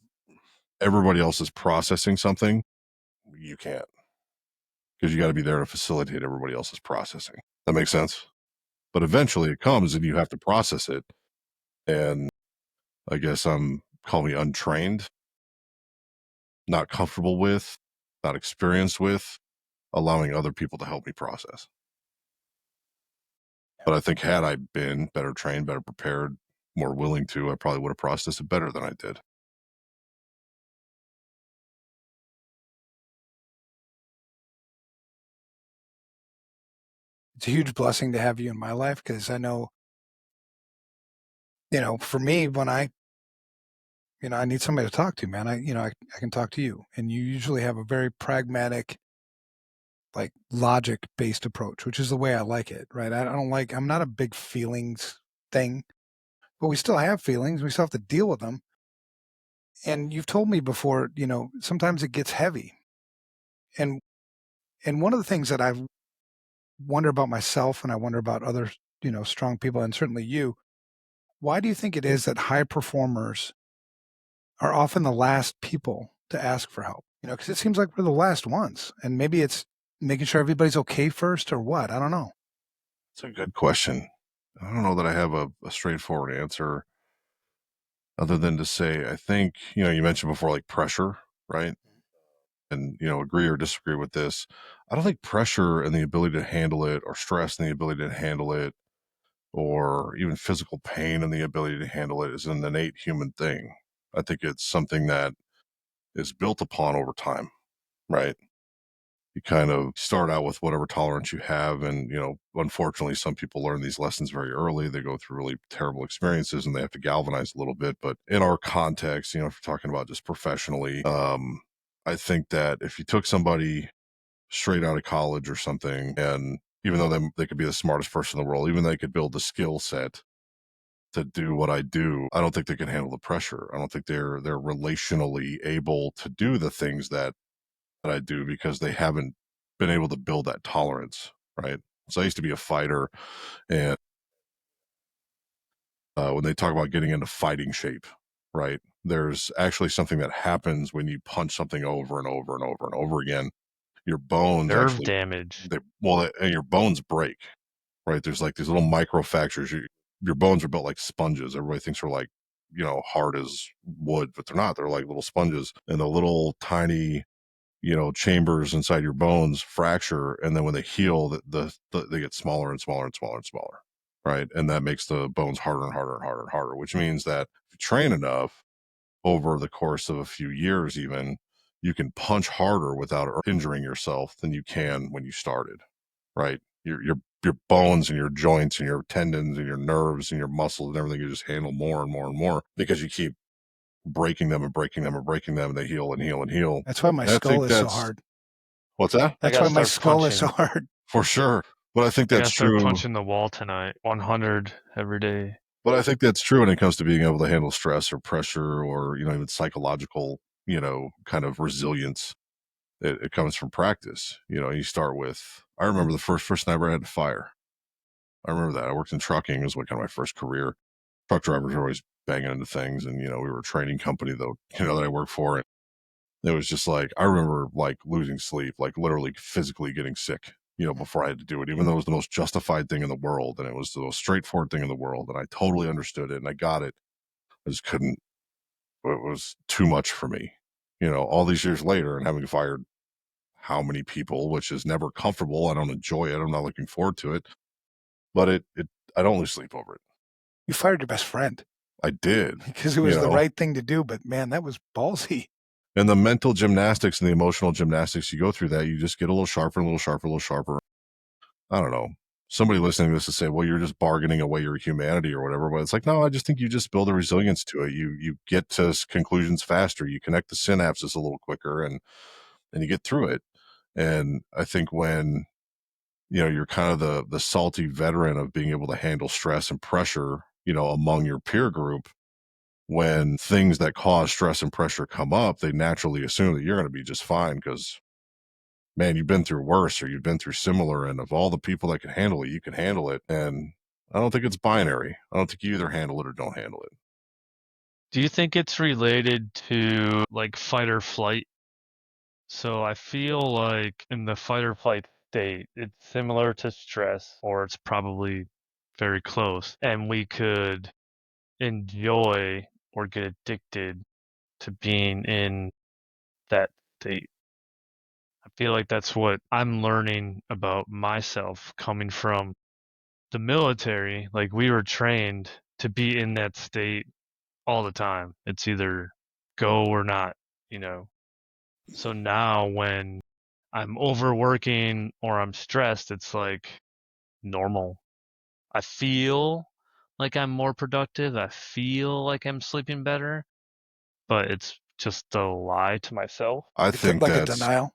Everybody else is processing something, you can't, because you got to be there to facilitate everybody else's processing. That makes sense. But eventually it comes and you have to process it. And I guess I'm call me untrained, not comfortable with, not experienced with allowing other people to help me process. But I think had I been better trained, better prepared, more willing to, I probably would have processed it better than I did. It's a huge blessing to have you in my life because I know, for me, when I need somebody to talk to, man, I can talk to you. And you usually have a very pragmatic, like logic based approach, which is the way I like it, right? I'm not a big feelings thing, but we still have feelings. We still have to deal with them. And you've told me before, sometimes it gets heavy. And one of the things that I wonder about myself and I wonder about other, strong people and certainly you, why do you think it is that high performers are often the last people to ask for help? Because it seems like we're the last ones. And maybe it's making sure everybody's okay first or what? I don't know. It's a good question. I don't know that I have a straightforward answer other than to say, I think, you mentioned before, like pressure, right? And, agree or disagree with this. I don't think pressure and the ability to handle it, or stress and the ability to handle it, or even physical pain and the ability to handle it is an innate human thing. I think it's something that is built upon over time, right? You kind of start out with whatever tolerance you have. And, unfortunately, some people learn these lessons very early. They go through really terrible experiences and they have to galvanize a little bit. But in our context, if you're talking about just professionally, I think that if you took somebody straight out of college or something, and even though they could be the smartest person in the world, even they could build the skill set to do what I do, I don't think they can handle the pressure. I don't think they're relationally able to do the things that I do because they haven't been able to build that tolerance, right? So I used to be a fighter, and when they talk about getting into fighting shape, right? There's actually something that happens when you punch something over and over and over and over again. Your bones Nerve actually, damage. and your bones break, right? There's like these little micro fractures. Your bones are built like sponges. Everybody thinks they're like, hard as wood, but they're not. They're like little sponges, and the little tiny, chambers inside your bones fracture, and then when they heal, they get smaller and smaller and smaller and smaller, right? And that makes the bones harder and harder and harder and harder, which means that if you train enough over the course of a few years, even, you can punch harder without injuring yourself than you can when you started, right? Your bones and your joints and your tendons and your nerves and your muscles and everything, you just handle more and more and more because you keep breaking them and breaking them and breaking them, and they heal and heal and heal. That's why my And I skull think is so that's hard. what's that? I That's gotta why my start skull is so punching. hard. For sure. But I think I that's gotta start true. punching the wall tonight. 100 every day. But I think that's true when it comes to being able to handle stress or pressure or, even psychological, kind of resilience. It comes from practice. You start with, I remember the first person I ever had to fire. I remember that. I worked in trucking. It was like kind of my first career. Truck drivers are always banging into things. And, we were a training company though, that I worked for. And it was just like, I remember like losing sleep, like literally physically getting sick, before I had to do it, even though it was the most justified thing in the world. And it was the most straightforward thing in the world. And I totally understood it and I got it. I just couldn't, it was too much for me, all these years later and having fired how many people, which is never comfortable. I don't enjoy it. I'm not looking forward to it, but I don't lose sleep over it. You fired your best friend. I did. Because it was the right thing to do, but man, that was ballsy. And the mental gymnastics and the emotional gymnastics you go through that, you just get a little sharper, a little sharper, a little sharper. I don't know. Somebody listening to this to say, well, you're just bargaining away your humanity or whatever. But it's like, no, I just think you just build a resilience to it. You get to conclusions faster. You connect the synapses a little quicker and you get through it. And I think when, you're kind of the salty veteran of being able to handle stress and pressure, among your peer group, when things that cause stress and pressure come up, they naturally assume that you're going to be just fine because, man, you've been through worse or you've been through similar. And of all the people that can handle it, you can handle it. And I don't think it's binary. I don't think you either handle it or don't handle it. Do you think it's related to like fight or flight? So I feel like in the fight or flight state, it's similar to stress, or it's probably very close. And we could enjoy or get addicted to being in that state. I feel like that's what I'm learning about myself coming from the military. Like we were trained to be in that state all the time. It's either go or not, you know. So now when I'm overworking or I'm stressed, it's like normal. I feel like I'm more productive. I feel like I'm sleeping better, but it's just a lie to myself. I It's think like a denial.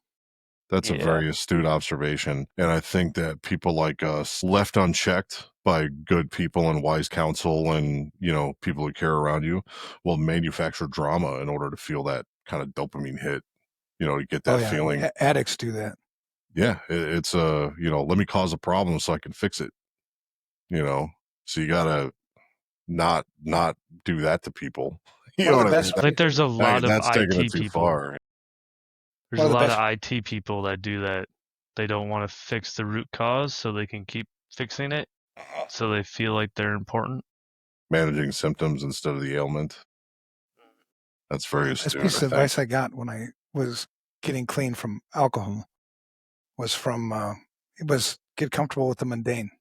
that's a Yeah. very astute observation. And I think that people like us, left unchecked by good people and wise counsel and, people who care around you, will manufacture drama in order to feel that kind of dopamine hit, to get that feeling. Addicts do that. Yeah. It's let me cause a problem so I can fix it, so you got to not do that to people. You know One of what the I best- mean? I think there's a lot of That's taking it IT too people. far. There's One a of the lot best- of IT people that do that. They don't want to fix the root cause so they can keep fixing it so they feel like they're important. Managing symptoms instead of the ailment. That's very Best astute. piece I of think. advice I got when I was getting clean from alcohol was from it was get comfortable with the mundane.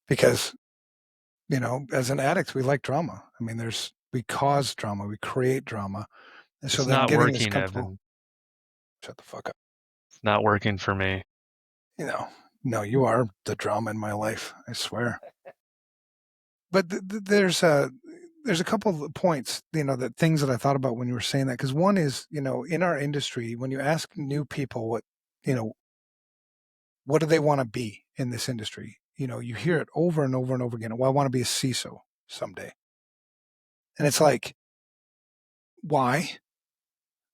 Because, as an addict, we like drama. I mean, we cause drama, we create drama. And so It's then not getting this working, comfortable. Evan. Shut the fuck up. It's not working for me. No, you are the drama in my life, I swear. But there's a couple of points, that things that I thought about when you were saying that. Because one is, in our industry, when you ask new people what do they want to be in this industry, you hear it over and over and over again. Well, I want to be a CISO someday. And it's like, why?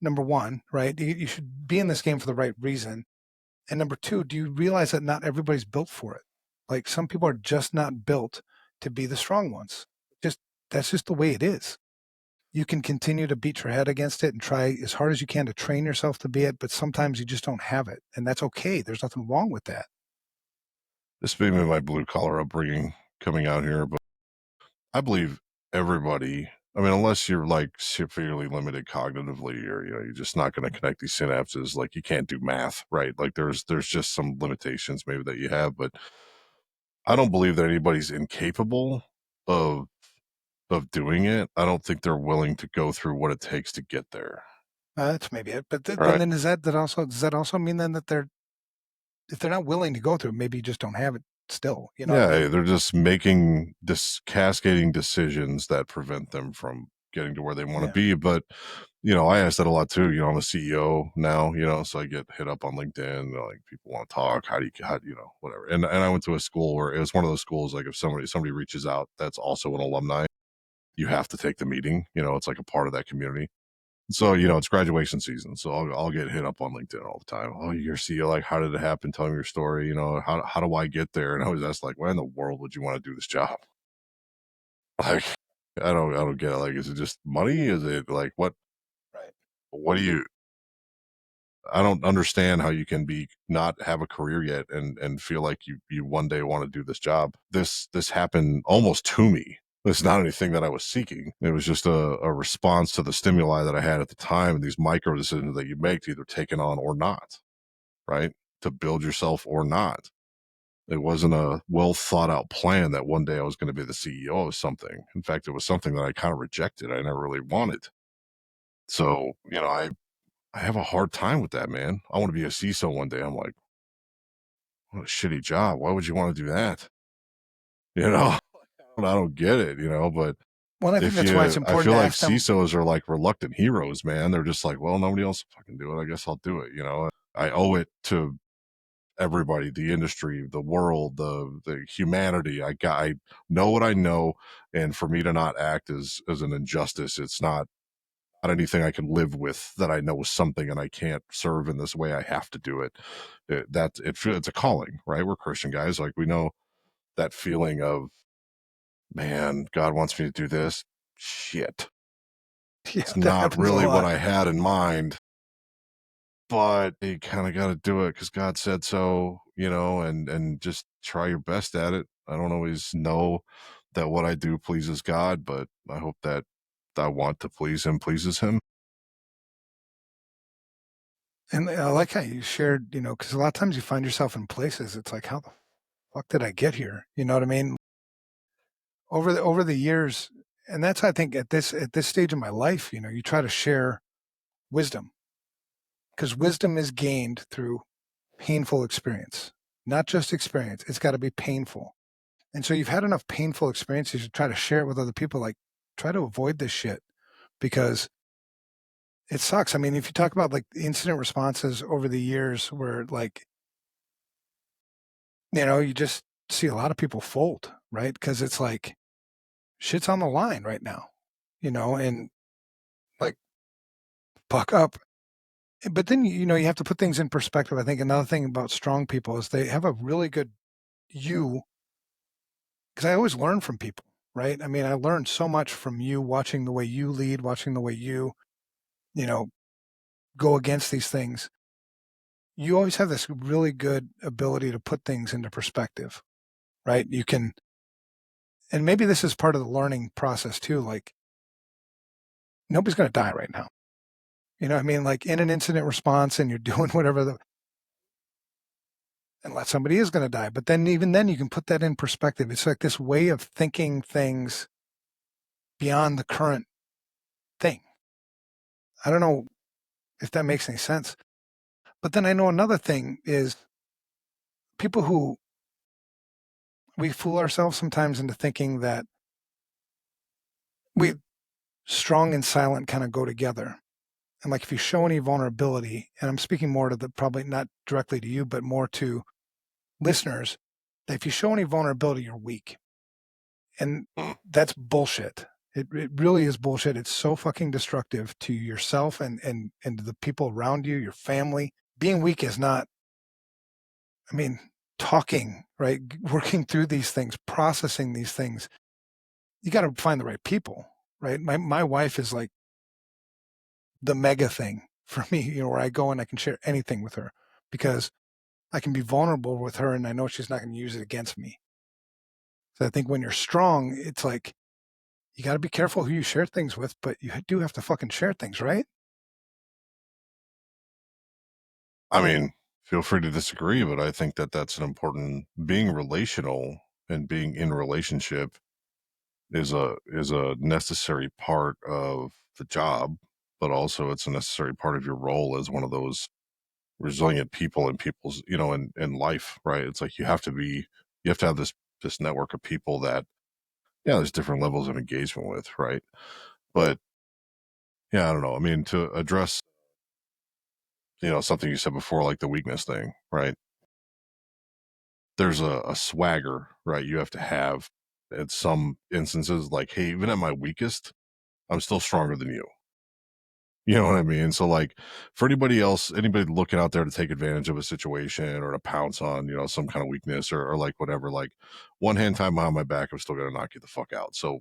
Number one, right? You should be in this game for the right reason. And number two, do you realize that not everybody's built for it? Like some people are just not built to be the strong ones. That's just the way it is. You can continue to beat your head against it and try as hard as you can to train yourself to be it, but sometimes you just don't have it. And that's okay. There's nothing wrong with that. This may be my blue collar upbringing coming out here, but I believe everybody, I mean, unless you're like severely limited cognitively or, you're just not going to connect these synapses, like you can't do math, right? Like there's just some limitations maybe that you have, but I don't believe that anybody's incapable of doing it. I don't think they're willing to go through what it takes to get there. That's maybe it. But Right. then does that also mean then that if they're not willing to go through it, maybe you just don't have it still, what I mean? They're just making cascading decisions that prevent them from getting to where they want to be. But I ask that a lot too. I'm a CEO now, so I get hit up on LinkedIn, like people want to talk, how do you whatever. And I went to a school where it was one of those schools, like if somebody reaches out that's also an alumni, you have to take the meeting, it's like a part of that community. So, you know, it's graduation season. So I'll get hit up on LinkedIn all the time. Oh, you're CEO. Like, how did it happen? Tell me your story. You know, how do I get there? And I always ask, like, why in the world would you want to do this job? Like, I don't get it. Like, is it just money? Is it like, Right. what do you, I don't understand how you can be not have a career yet and feel like you one day want to do this job. This happened almost to me. It's not anything that I was seeking. It was just a response to the stimuli that I had at the time and these micro decisions that you make to either take it on or not, right? To build yourself or not. It wasn't a well thought out plan that one day I was going to be the CEO of something. In fact, it was something that I kind of rejected. I never really wanted. So, you know, I have a hard time with that, man. I want to be a CISO one day. I'm like, what a shitty job. Why would you want to do that? You know, I don't get it, you know, but Well, I think that's why it's I important feel to like ask them. CISOs are like reluctant heroes, man. They're just like, well, nobody else will fucking do it. I guess I'll do it. You know, I owe it to everybody, the industry, the world, the humanity. I know what I know. And for me to not act as an injustice, it's not anything I can live with that I know is something and I can't serve in this way. I have to do it. It's a calling, right? We're Christian guys. Like we know that feeling of, man, God wants me to do this. Shit. Yeah, It's that not happens a really what lot. I had in mind, but you kind of got to do it because God said so, you know, and just try your best at it. I don't always know that what I do pleases God, but I hope that I want to please him pleases him. And I like how you shared, because a lot of times you find yourself in places, it's like, how the fuck did I get here? You know what I mean? Over the years, and that's I think at this stage of my life, you try to share wisdom because wisdom is gained through painful experience, not just experience. It's got to be painful. And so you've had enough painful experiences to try to share it with other people. Like, try to avoid this shit because it sucks. I mean, if you talk about like incident responses over the years where like, you just see a lot of people fold, right? Because it's like shit's on the line right now, and like buck up. But then, you have to put things in perspective. I think another thing about strong people is they have a really good you, because I always learn from people, right? I mean, I learned so much from you watching the way you lead, watching the way you know, go against these things. You always have this really good ability to put things into perspective, right? You can, and maybe this is part of the learning process too. Like, nobody's going to die right now. You know what I mean? Like in an incident response and you're doing whatever unless somebody is going to die. But then even then you can put that in perspective. It's like this way of thinking things beyond the current thing. I don't know if that makes any sense. But then I know another thing is people who we fool ourselves sometimes into thinking that we strong and silent kind of go together. And like if you show any vulnerability, and I'm speaking more to the probably not directly to you, but more to listeners, that if you show any vulnerability, you're weak. And that's bullshit. It really is bullshit. It's so fucking destructive to yourself and to the people around you, your family. Being weak is not, I mean, talking, right? Working through these things, processing these things. You got to find the right people, right? My wife is like the mega thing for me, where I go and I can share anything with her because I can be vulnerable with her and I know she's not going to use it against me. So I think when you're strong, it's like you got to be careful who you share things with, but you do have to fucking share things, right? I mean, feel free to disagree, but I think that that's an important being relational and being in relationship is a necessary part of the job, but also it's a necessary part of your role as one of those resilient people in people's, you know, in life, right? It's like you have to have this network of people that, yeah, there's different levels of engagement with, right? But yeah, I don't know. I mean, to address, you know, something you said before, like the weakness thing, right? There's a swagger, right? You have to have at some instances, like, hey, even at my weakest, I'm still stronger than you. You know what I mean? So like for anybody else, anybody looking out there to take advantage of a situation or to pounce on, you know, some kind of weakness or like whatever, like one hand tied behind my back, I'm still gonna knock you the fuck out. So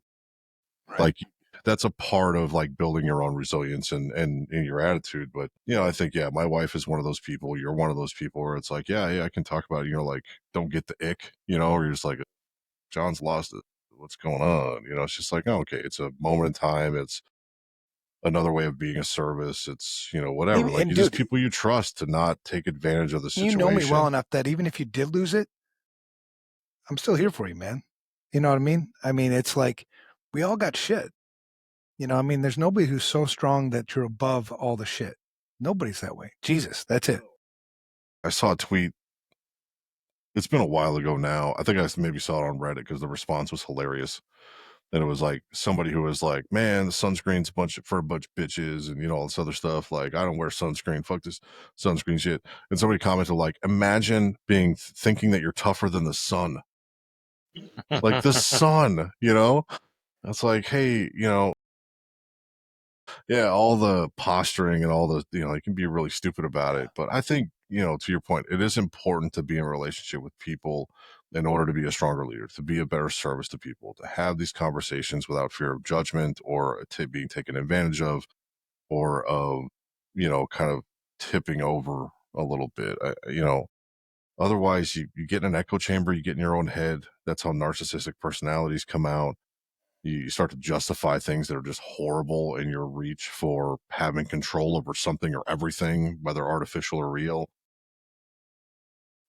Right. like that's a part of like building your own resilience and in your attitude. But you know, I think my wife is one of those people. You're one of those people where it's like, yeah, I can talk about it, you know, like don't get the ick, you know, or you're just like, John's lost it. What's going on? You know, it's just like, oh, okay, it's a moment in time. It's another way of being a service. It's, you know, whatever. Like And you just dude, people you trust to not take advantage of the you know me well situation. enough that even if you did lose it, I'm still here for you, man. You know what I mean? I mean, it's like we all got shit. You know, I mean, there's nobody who's so strong that you're above all the shit. Nobody's that way. Jesus, that's it. I saw a tweet. It's been a while ago now. I think I maybe saw it on Reddit because the response was hilarious. And it was like somebody who was like, "Man, the sunscreen's for a bunch of bitches," and you know all this other stuff. Like, I don't wear sunscreen. Fuck this sunscreen shit. And somebody commented like, "Imagine thinking that you're tougher than the sun, like the sun." You know, it's like, hey, you know, yeah, all the posturing and all the, you know, you can be really stupid about it. But I think, you know, to your point, it is important to be in a relationship with people in order to be a stronger leader, to be a better service to people, to have these conversations without fear of judgment or being taken advantage of or of, you know, kind of tipping over a little bit. You know, otherwise you get in an echo chamber, you get in your own head. That's how narcissistic personalities come out. You start to justify things that are just horrible in your reach for having control over something or everything, whether artificial or real.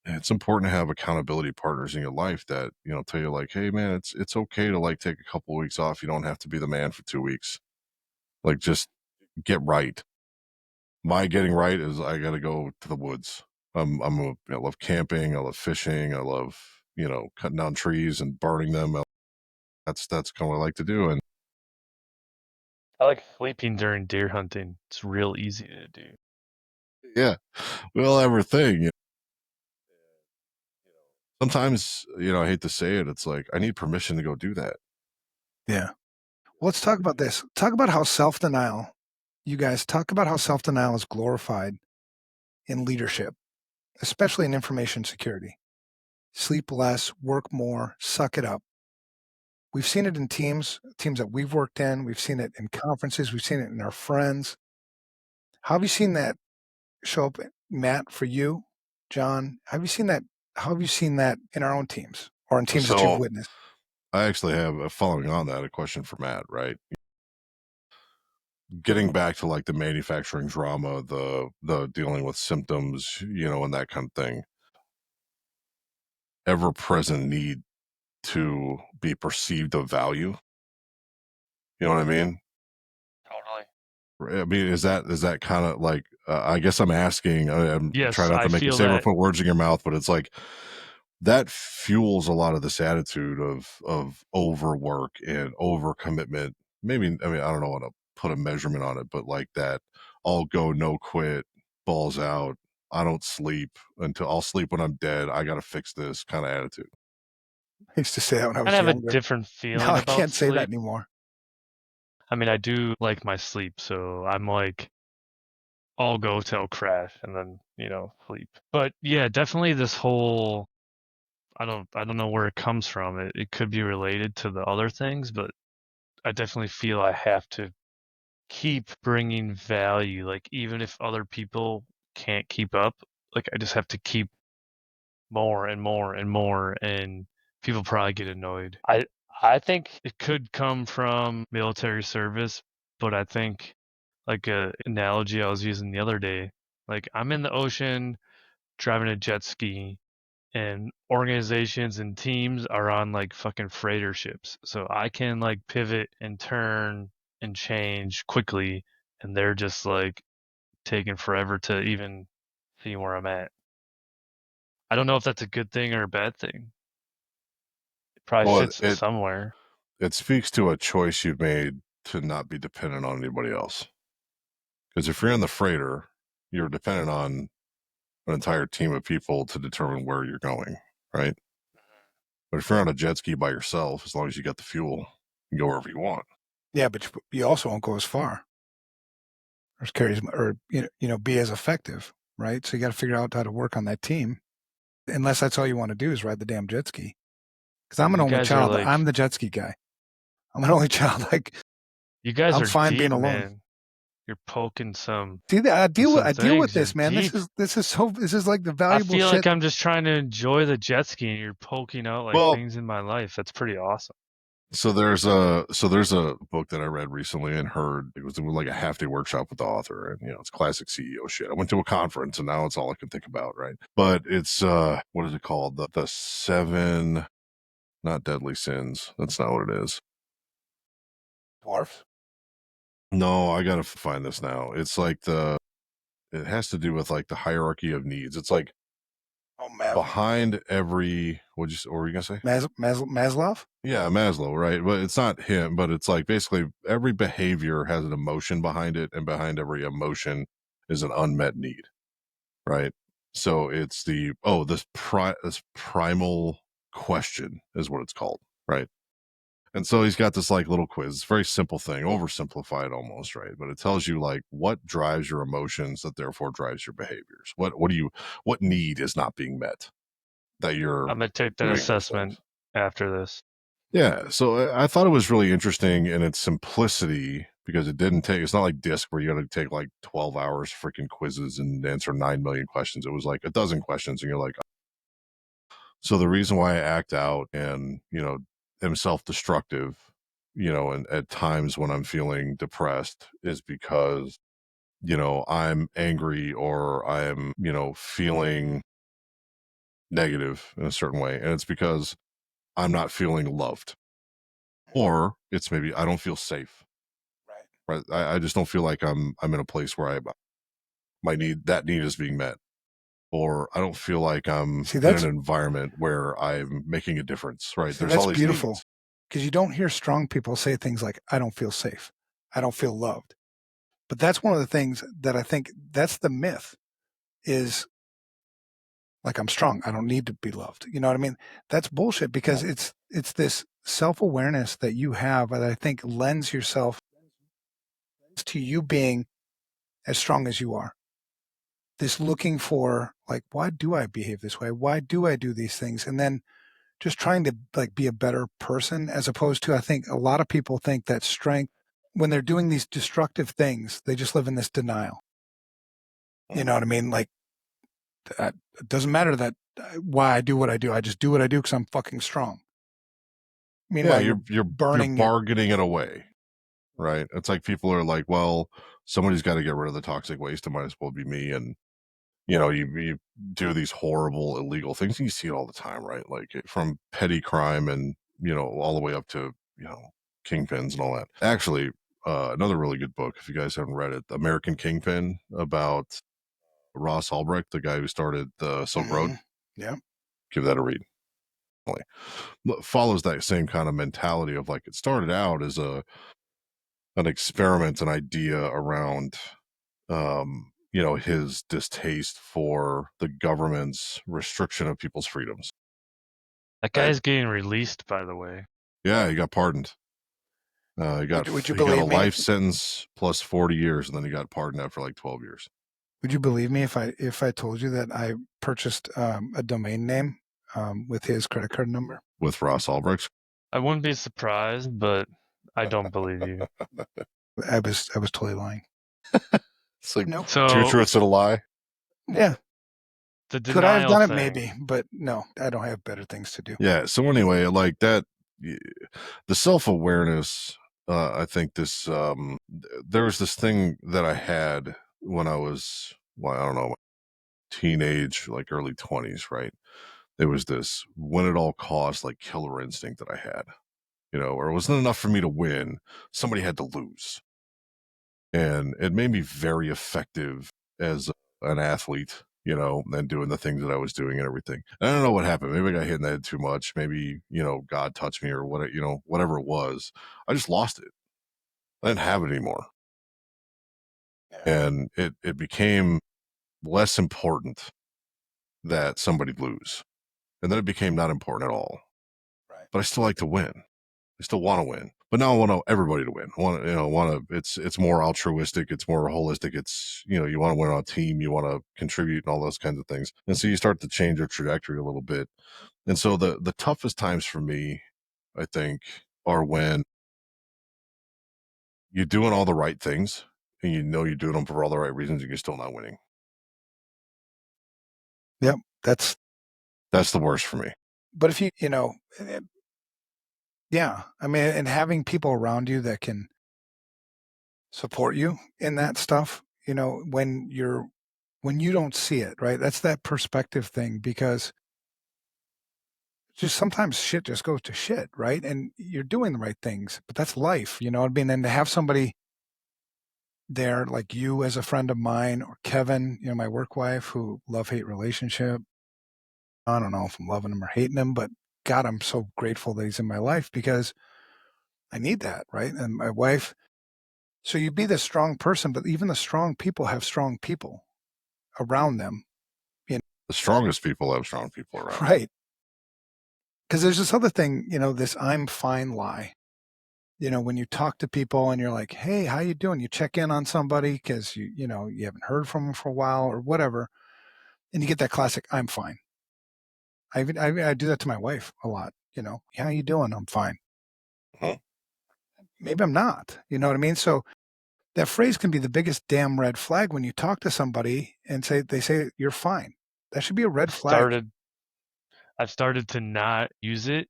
And it's important to have accountability partners in your life that, you know, tell you like, hey man, it's okay to like take a couple of weeks off. You don't have to be the man for 2 weeks. Like just get right. My getting right is I gotta go to the woods. I love camping, I love fishing, I love, you know, cutting down trees and burning them. That's kind of what I like to do. And I like sleeping during deer hunting. It's real easy to do. yeah, we all have our thing. Sometimes, you know, I hate to say it, it's like I need permission to go do that. Yeah. Well, let's talk about this. Talk about how self-denial, you guys talk about how self-denial is glorified in leadership, especially in information security. Sleep less, work more, suck it up. We've seen it in teams that we've worked in. We've seen it in conferences. We've seen it in our friends. How have you seen that show up, Matt, for you, John? Have you seen that? How have you seen that in our own teams or in teams that you've So witnessed? I actually have following on that a question for Matt, right? Getting back to like the manufacturing drama, the dealing with symptoms, you know, and that kind of thing. Ever present need to be perceived of value. You know what I mean? Totally. I mean, is that kind of like? I guess I'm asking. I'm trying Yes, not I to make a feel statement or that. put words in your mouth, but it's like that fuels a lot of this attitude of overwork and overcommitment. Maybe I mean I don't know how to put a measurement on it, but like that, I'll go no quit, balls out. I don't sleep until I'll sleep when I'm dead. I got to fix this kind of attitude. I used to say that when I I was have a younger. different Now feeling I about can't say that sleep. anymore. I mean, I do like my sleep, so I'm like, I'll go till crash and then, sleep. But yeah, definitely this whole, I don't know where it comes from. It could be related to the other things, but I definitely feel I have to keep bringing value. Like even if other people can't keep up, like I just have to keep more and more and more, and people probably get annoyed. I think it could come from military service, but I think like a analogy I was using the other day, like I'm in the ocean driving a jet ski, and organizations and teams are on like fucking freighter ships. So I can like pivot and turn and change quickly, and they're just like taking forever to even see where I'm at. I don't know if that's a good thing or a bad thing. It probably Well, fits it somewhere. it speaks to a choice you've made to not be dependent on anybody else. Because if you're in the freighter, you're dependent on an entire team of people to determine where you're going, right? But if you're on a jet ski by yourself, as long as you got the fuel, you can go wherever you want. Yeah, but you also won't go as far, or be as effective, right? So you got to figure out how to work on that team, unless that's all you want to do is ride the damn jet ski. Because I'm an You only guys are child. like, I'm the jet ski guy. I'm an only child. Like you guys I'm are fine deep, being alone. man. You're poking some. See, I deal with things. this, You're man. deep. This is like the I valuable feel shit. like I'm just trying to enjoy the jet ski, and you're poking out like Well- things in my life. That's pretty awesome. So there's a book that I read recently and heard. It was like a half-day workshop with the author, and it's classic CEO shit. I went to a conference, and now it's all I can think about, right? But it's what is it called? The seven, not deadly sins. That's not what it is. Dwarfs. No, I gotta find this now. It's like it has to do with like the hierarchy of needs. It's like behind every, what were you gonna say? Maslow? Yeah, Maslow, right? But it's not him, but it's like basically every behavior has an emotion behind it, and behind every emotion is an unmet need, right? So it's this primal question is what it's called, right? And so he's got this like little quiz. It's a very simple thing, oversimplified almost, right? But it tells you like what drives your emotions that therefore drives your behaviors. What need is not being met that you're I'm gonna take that doing those assessment things? after this. Yeah, so I thought it was really interesting in its simplicity because it's not like DISC where you got to take like 12 hours freaking quizzes and answer 9 million questions. It was like a dozen questions, and you're like, so the reason why I act out and, am self-destructive, and at times when I'm feeling depressed is because, I'm angry or I'm, feeling negative in a certain way. And it's because I'm not feeling loved. Or it's maybe I don't feel safe. Right. I just don't feel like I'm in a place where that need is being met. Or I don't feel like I'm in an environment where I'm making a difference. Right. There's all these beautiful because you don't hear strong people say things like, I don't feel safe. I don't feel loved. But that's one of the things that I think that's the myth is like, I'm strong. I don't need to be loved. You know what I mean? That's bullshit because it's this self-awareness that you have that I think lends yourself to you being as strong as you are. This looking for like, why do I behave this way? Why do I do these things? And then just trying to like be a better person, as opposed to, I think a lot of people think that strength, when they're doing these destructive things, they just live in this denial. You know what I mean? Like, it doesn't matter that why I do what I do. I just do what I do because I'm fucking strong. Meanwhile, you're bargaining it away, right? It's like people are like, well, somebody's got to get rid of the toxic waste. It might as well be me. And you do these horrible illegal things. And you see it all the time, right? Like from petty crime and all the way up to kingpins and all that. Actually, another really good book, if you guys haven't read it, American Kingpin, about Ross Ulbricht, the guy who started the Silk Road. Yeah, give that a read. Follows that same kind of mentality of like, it started out as an experiment, an idea around his distaste for the government's restriction of people's freedoms. That guy's getting released, by the way. Yeah, he got pardoned. He got a life sentence plus 40 years, and then he got pardoned after like 12 years. Would you believe me if I told you that I purchased a domain name with his credit card number? With Ross Ulbricht? I wouldn't be surprised, but I don't believe you. I was totally lying. It's like two truths and a lie. Yeah. Could I have done it? Maybe, but no, I don't have better things to do. Yeah. So anyway, like that, the self-awareness, I think there was this thing that I had when I was, I don't know, teenage, like early 20s, right? There was this win at all costs, like killer instinct that I had, or it wasn't enough for me to win. Somebody had to lose. And it made me very effective as an athlete, and doing the things that I was doing and everything. And I don't know what happened. Maybe I got hit in the head too much. Maybe, God touched me or whatever it was. I just lost it. I didn't have it anymore. And it became less important that somebody lose. And then it became not important at all. Right. But I still like to win. I still want to win. But now I want everybody to win. It's more altruistic. It's more holistic. It's, you want to win on a team. You want to contribute and all those kinds of things. And so you start to change your trajectory a little bit. And so the toughest times for me, I think, are when you're doing all the right things and you're doing them for all the right reasons and you're still not winning. Yep. That's the worst for me. But if yeah, I mean, and having people around you that can support you in that stuff, when you don't see it, right? That's that perspective thing, because just sometimes shit just goes to shit, right? And you're doing the right things, but that's life, what I mean? And to have somebody there like you as a friend of mine, or Kevin, my work wife, who love-hate relationship. I don't know if I'm loving him or hating him, but God, I'm so grateful that he's in my life, because I need that, right? And my wife. So you be the strong person, but even the strong people have strong people around them. The strongest people have strong people around. Right. Because there's this other thing, this I'm fine lie. When you talk to people and you're like, hey, how you doing? You check in on somebody because you haven't heard from them for a while or whatever. And you get that classic, I'm fine. I do that to my wife a lot. How you doing? I'm fine. Huh? Maybe I'm not. You know what I mean? So that phrase can be the biggest damn red flag when you talk to somebody and they say you're fine. That should be a red flag. I've started to not use it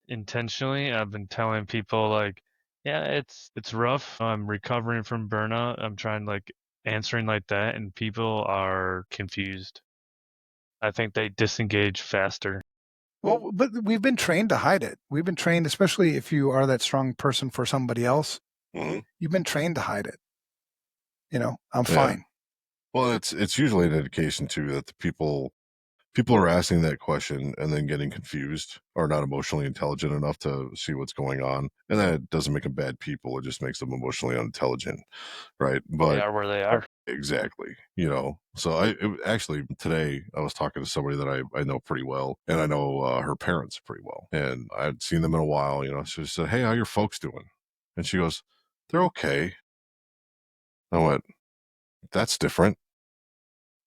intentionally. I've been telling people like, yeah, it's rough. I'm recovering from burnout. I'm trying answering like that, and people are confused. I think they disengage faster. Well, but we've been trained to hide it. We've been trained, especially if you are that strong person for somebody else. Mm-hmm. You've been trained to hide it. I'm fine. Well, it's usually an indication too that the people are asking that question and then getting confused, or not emotionally intelligent enough to see what's going on. And that doesn't make them bad people. It just makes them emotionally unintelligent. Right. But they are where they are. Exactly. So actually today I was talking to somebody that I know pretty well, and I know her parents pretty well, and I'd seen them in a while. She said, hey, how your folks doing? And she goes, they're okay. I went, that's different.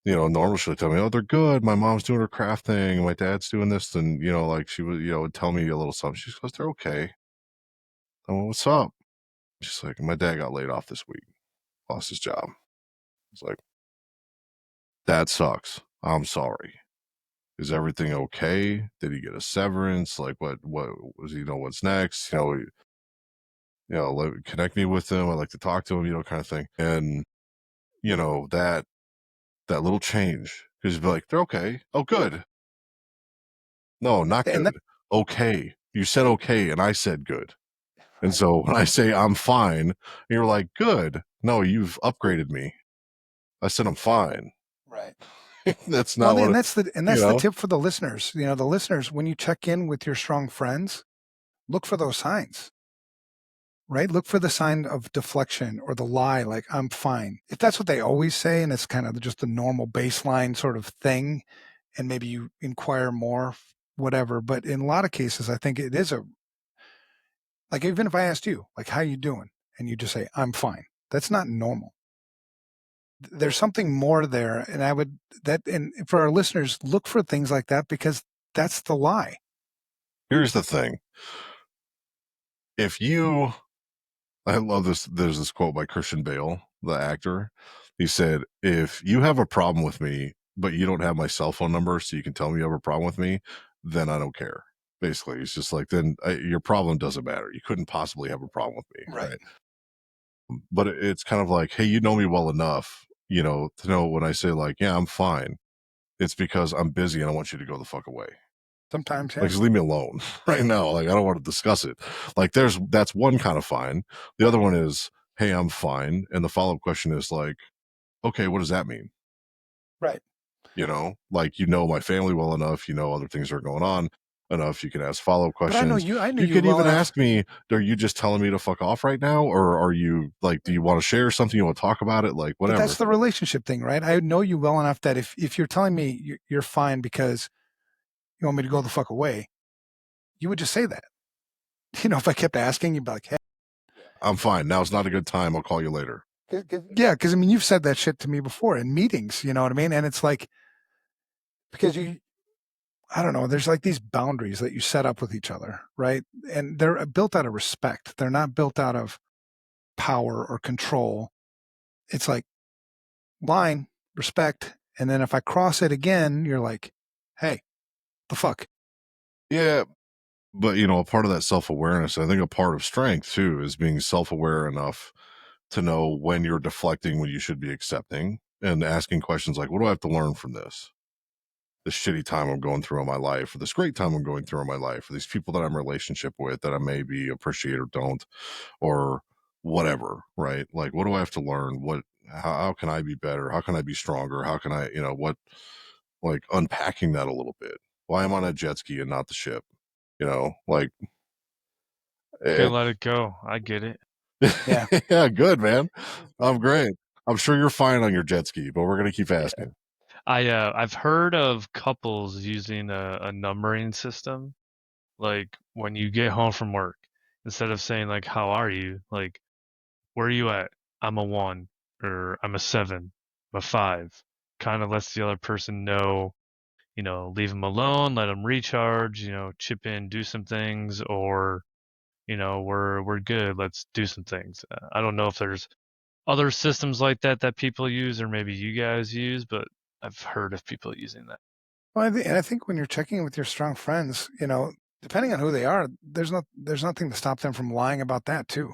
Normally she'll tell me, oh, they're good. My mom's doing her craft thing. My dad's doing this. And, she would tell me a little something. She goes, they're okay. I went, what's up? She's like, my dad got laid off this week, lost his job. It's like, that sucks. I'm sorry. Is everything okay? Did he get a severance? Like, what was, what's next? Connect me with him. I'd like to talk to him, kind of thing. And, that little change, because you'd be like, they're okay. Oh, good. No, not good. Okay. You said okay, and I said good. And so when I say I'm fine, you're like, good. No, you've upgraded me. I said I'm fine. Right. That's not and that's the tip for the listeners. The listeners, when you check in with your strong friends, look for those signs. Right? Look for the sign of deflection or the lie, like I'm fine. If that's what they always say, and it's kind of just the normal baseline sort of thing, and maybe you inquire more, whatever. But in a lot of cases, I think it is like, even if I asked you, like, how you doing? And you just say, I'm fine. That's not normal. There's something more there. And and for our listeners, look for things like that, because that's the lie. Here's the thing. I love this. There's this quote by Christian Bale, the actor. He said, if you have a problem with me, but you don't have my cell phone number so you can tell me you have a problem with me, then I don't care. Basically, it's just like, then your problem doesn't matter. You couldn't possibly have a problem with me. Right. But it's kind of like, hey, you know me well enough, to know when I say like, yeah, I'm fine. It's because I'm busy and I want you to go the fuck away. Sometimes, yeah. Like, just leave me alone right now. Like, I don't want to discuss it. Like, that's one kind of fine. The other one is, hey, I'm fine. And the follow-up question is like, okay, what does that mean? Right. Like, my family well enough, other things are going on enough. You can ask follow-up questions. But I know you could well even enough. Ask me, are you just telling me to fuck off right now? Or are you like, do you want to share something? You want to talk about it? Like, whatever. But that's the relationship thing, right? I know you well enough that if you're telling me you're fine because you want me to go the fuck away, you would just say that. if I kept asking, you'd be like, hey, I'm fine. Now's not a good time. I'll call you later. yeah, because I mean, you've said that shit to me before in meetings, you know what I mean? And it's like, because I don't know, there's like these boundaries that you set up with each other, right? And they're built out of respect. They're not built out of power or control. It's like line, respect. And then if I cross it again, you're like, hey, the fuck? Yeah. But, a part of that self-awareness, I think a part of strength too, is being self-aware enough to know when you're deflecting, when you should be accepting, and asking questions like, what do I have to learn from this? This shitty time I'm going through in my life, or this great time I'm going through in my life, or these people that I'm in relationship with that I maybe appreciate or don't, or whatever, right? Like, what do I have to learn? How can I be better? How can I be stronger? How can I, like unpacking that a little bit. Why am I on a jet ski and not the ship? Like, Can't it, let it go. I get it. Yeah. yeah, good, man. I'm great. I'm sure you're fine on your jet ski, but we're going to keep asking. I've heard of couples using a numbering system, like when you get home from work, instead of saying like how are you, like where are you at? I'm a 1, or I'm a 7, I'm a 5. Kind of lets the other person know, leave them alone, let them recharge, chip in, do some things, or we're good, let's do some things. I don't know if there's other systems like that people use, or maybe you guys use, but I've heard of people using that. Well, and I think when you're checking in with your strong friends, depending on who they are, there's nothing to stop them from lying about that too.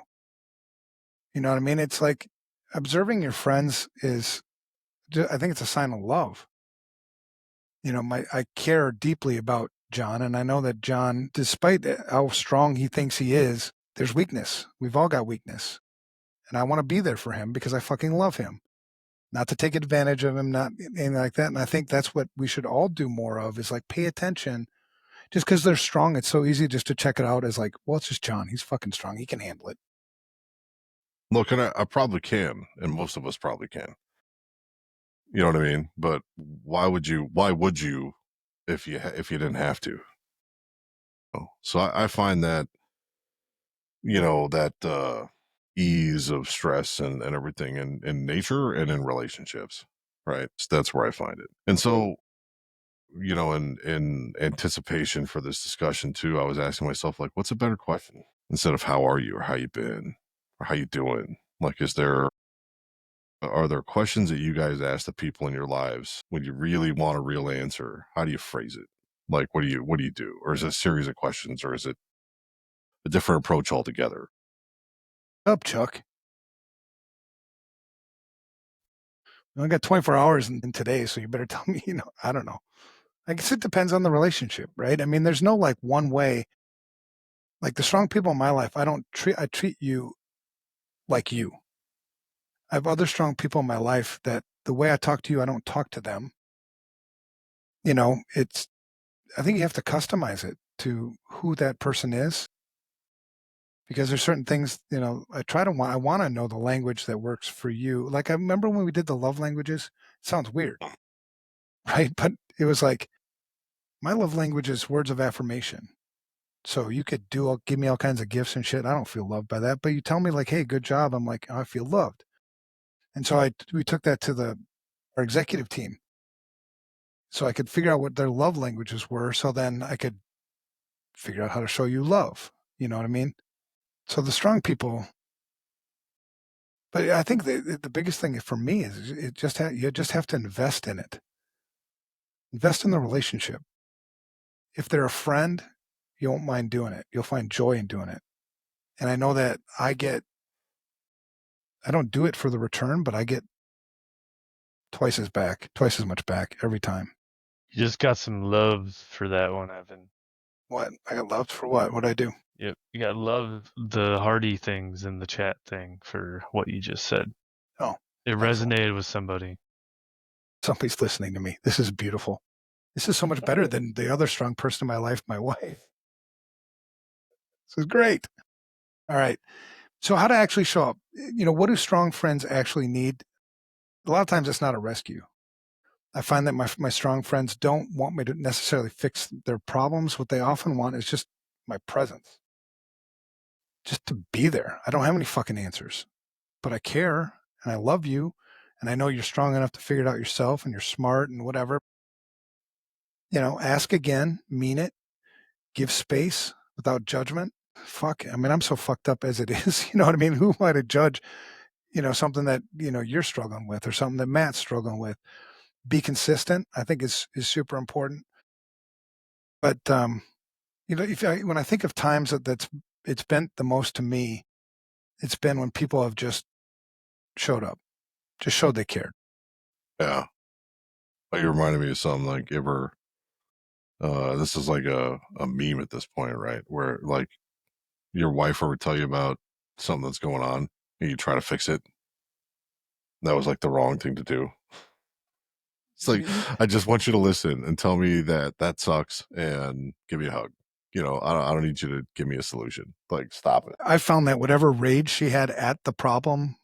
You know what I mean? It's like observing your friends I think it's a sign of love. I care deeply about John, and I know that John, despite how strong he thinks he is, there's weakness. We've all got weakness, and I want to be there for him because I fucking love him. Not to take advantage of him, not anything like that. And I think that's what we should all do more of, is like pay attention. Just because they're strong, it's so easy just to check it out as like, well, it's just John. He's fucking strong. He can handle it. Look, and I probably can, and most of us probably can. You know what I mean? But why would you if you didn't have to? So I find that, that ease of stress and everything in nature and in relationships, right? So that's where I find it. And so, in anticipation for this discussion too, I was asking myself, like, what's a better question instead of how are you, or how you been, or how you doing? Like, are there questions that you guys ask the people in your lives when you really want a real answer? How do you phrase it? Like, what do you do? Or is it a series of questions, or is it a different approach altogether? Up, Chuck. We only got 24 hours in today, so you better tell me, I don't know. I guess it depends on the relationship, right? I mean, there's no like one way. Like the strong people in my life, I treat you like you. I have other strong people in my life that the way I talk to you, I don't talk to them. It's, I think you have to customize it to who that person is, because there's certain things, I want to know the language that works for you. Like I remember when we did the love languages, it sounds weird, right? But it was like, my love language is words of affirmation. So you could give me all kinds of gifts and shit. I don't feel loved by that, but you tell me like, hey, good job. I'm like, oh, I feel loved. And so we took that to our executive team, so I could figure out what their love languages were. So then I could figure out how to show you love. You know what I mean? So the strong people, but I think the biggest thing for me is you just have to invest in it. Invest in the relationship. If they're a friend, you won't mind doing it. You'll find joy in doing it. And I know that I don't do it for the return, but I get twice as much back every time. You just got some love for that one, Evan. What? I got loved for what? What'd I do? Yep, you got love the hearty things in the chat thing for what you just said. Oh, it resonated with somebody. Somebody's listening to me. This is beautiful. This is so much better than the other strong person in my life, my wife. This is great. All right. So how to actually show up? What do strong friends actually need? A lot of times it's not a rescue. I find that my strong friends don't want me to necessarily fix their problems. What they often want is just my presence. just to be there. I don't have any fucking answers, but I care and I love you. And I know you're strong enough to figure it out yourself and you're smart and whatever. Ask again, mean it, give space without judgment. Fuck. I mean, I'm so fucked up as it is. You know what I mean? Who am I to judge, something that, you're struggling with or something that Matt's struggling with? Be consistent, I think is super important. But, when I think of times it's been the most to me, it's been when people have just showed up, just showed they cared. Yeah. Like, you reminded me of something like this is like a meme at this point, right? Where like your wife will tell you about something that's going on and you try to fix it. That was like the wrong thing to do. It's like, I just want you to listen and tell me that sucks and give me a hug. I don't need you to give me a solution. Like, stop it. I found that whatever rage she had at the problem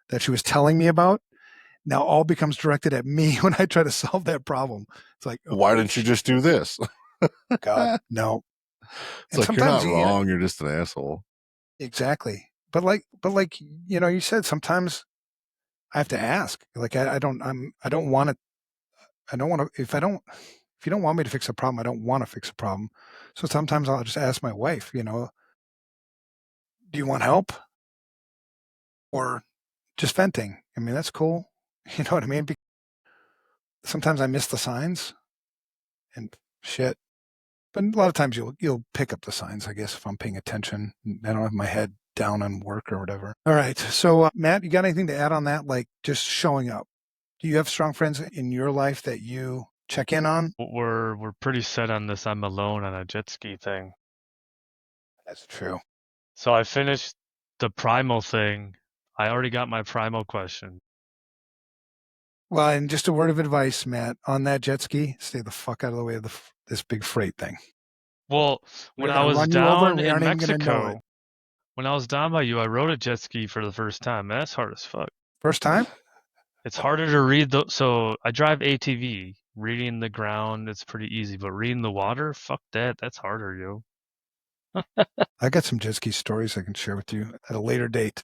that she was telling me about now all becomes directed at me when I try to solve that problem. It's like, oh, why didn't you just do this? God, no. It's like, you're not wrong. You're just an asshole. Exactly. But like, you said sometimes I have to ask. Like, I don't want to. I don't want to. If you don't want me to fix a problem, I don't want to fix a problem. So sometimes I'll just ask my wife. Do you want help, or just venting? I mean, that's cool. You know what I mean? Sometimes I miss the signs and shit. But a lot of times you'll pick up the signs, I guess, if I'm paying attention. I don't have my head down on work or whatever. All right. So, Matt, you got anything to add on that? Like just showing up. Do you have strong friends in your life that you check in on? We're pretty set on this I'm alone on a jet ski thing. That's true. So I finished the primal thing. I already got my primal question. Well, and just a word of advice, Matt, on that jet ski, stay the fuck out of the way of this big freight thing. Well, when I was run you over, down we in aren't even gonna know it. Mexico, when I was down by you, I rode a jet ski for the first time. Man, that's hard as fuck. First time? It's harder to read so I drive ATV. Reading the ground, it's pretty easy, but reading the water, fuck that. That's harder, yo. I got some jet ski stories I can share with you at a later date.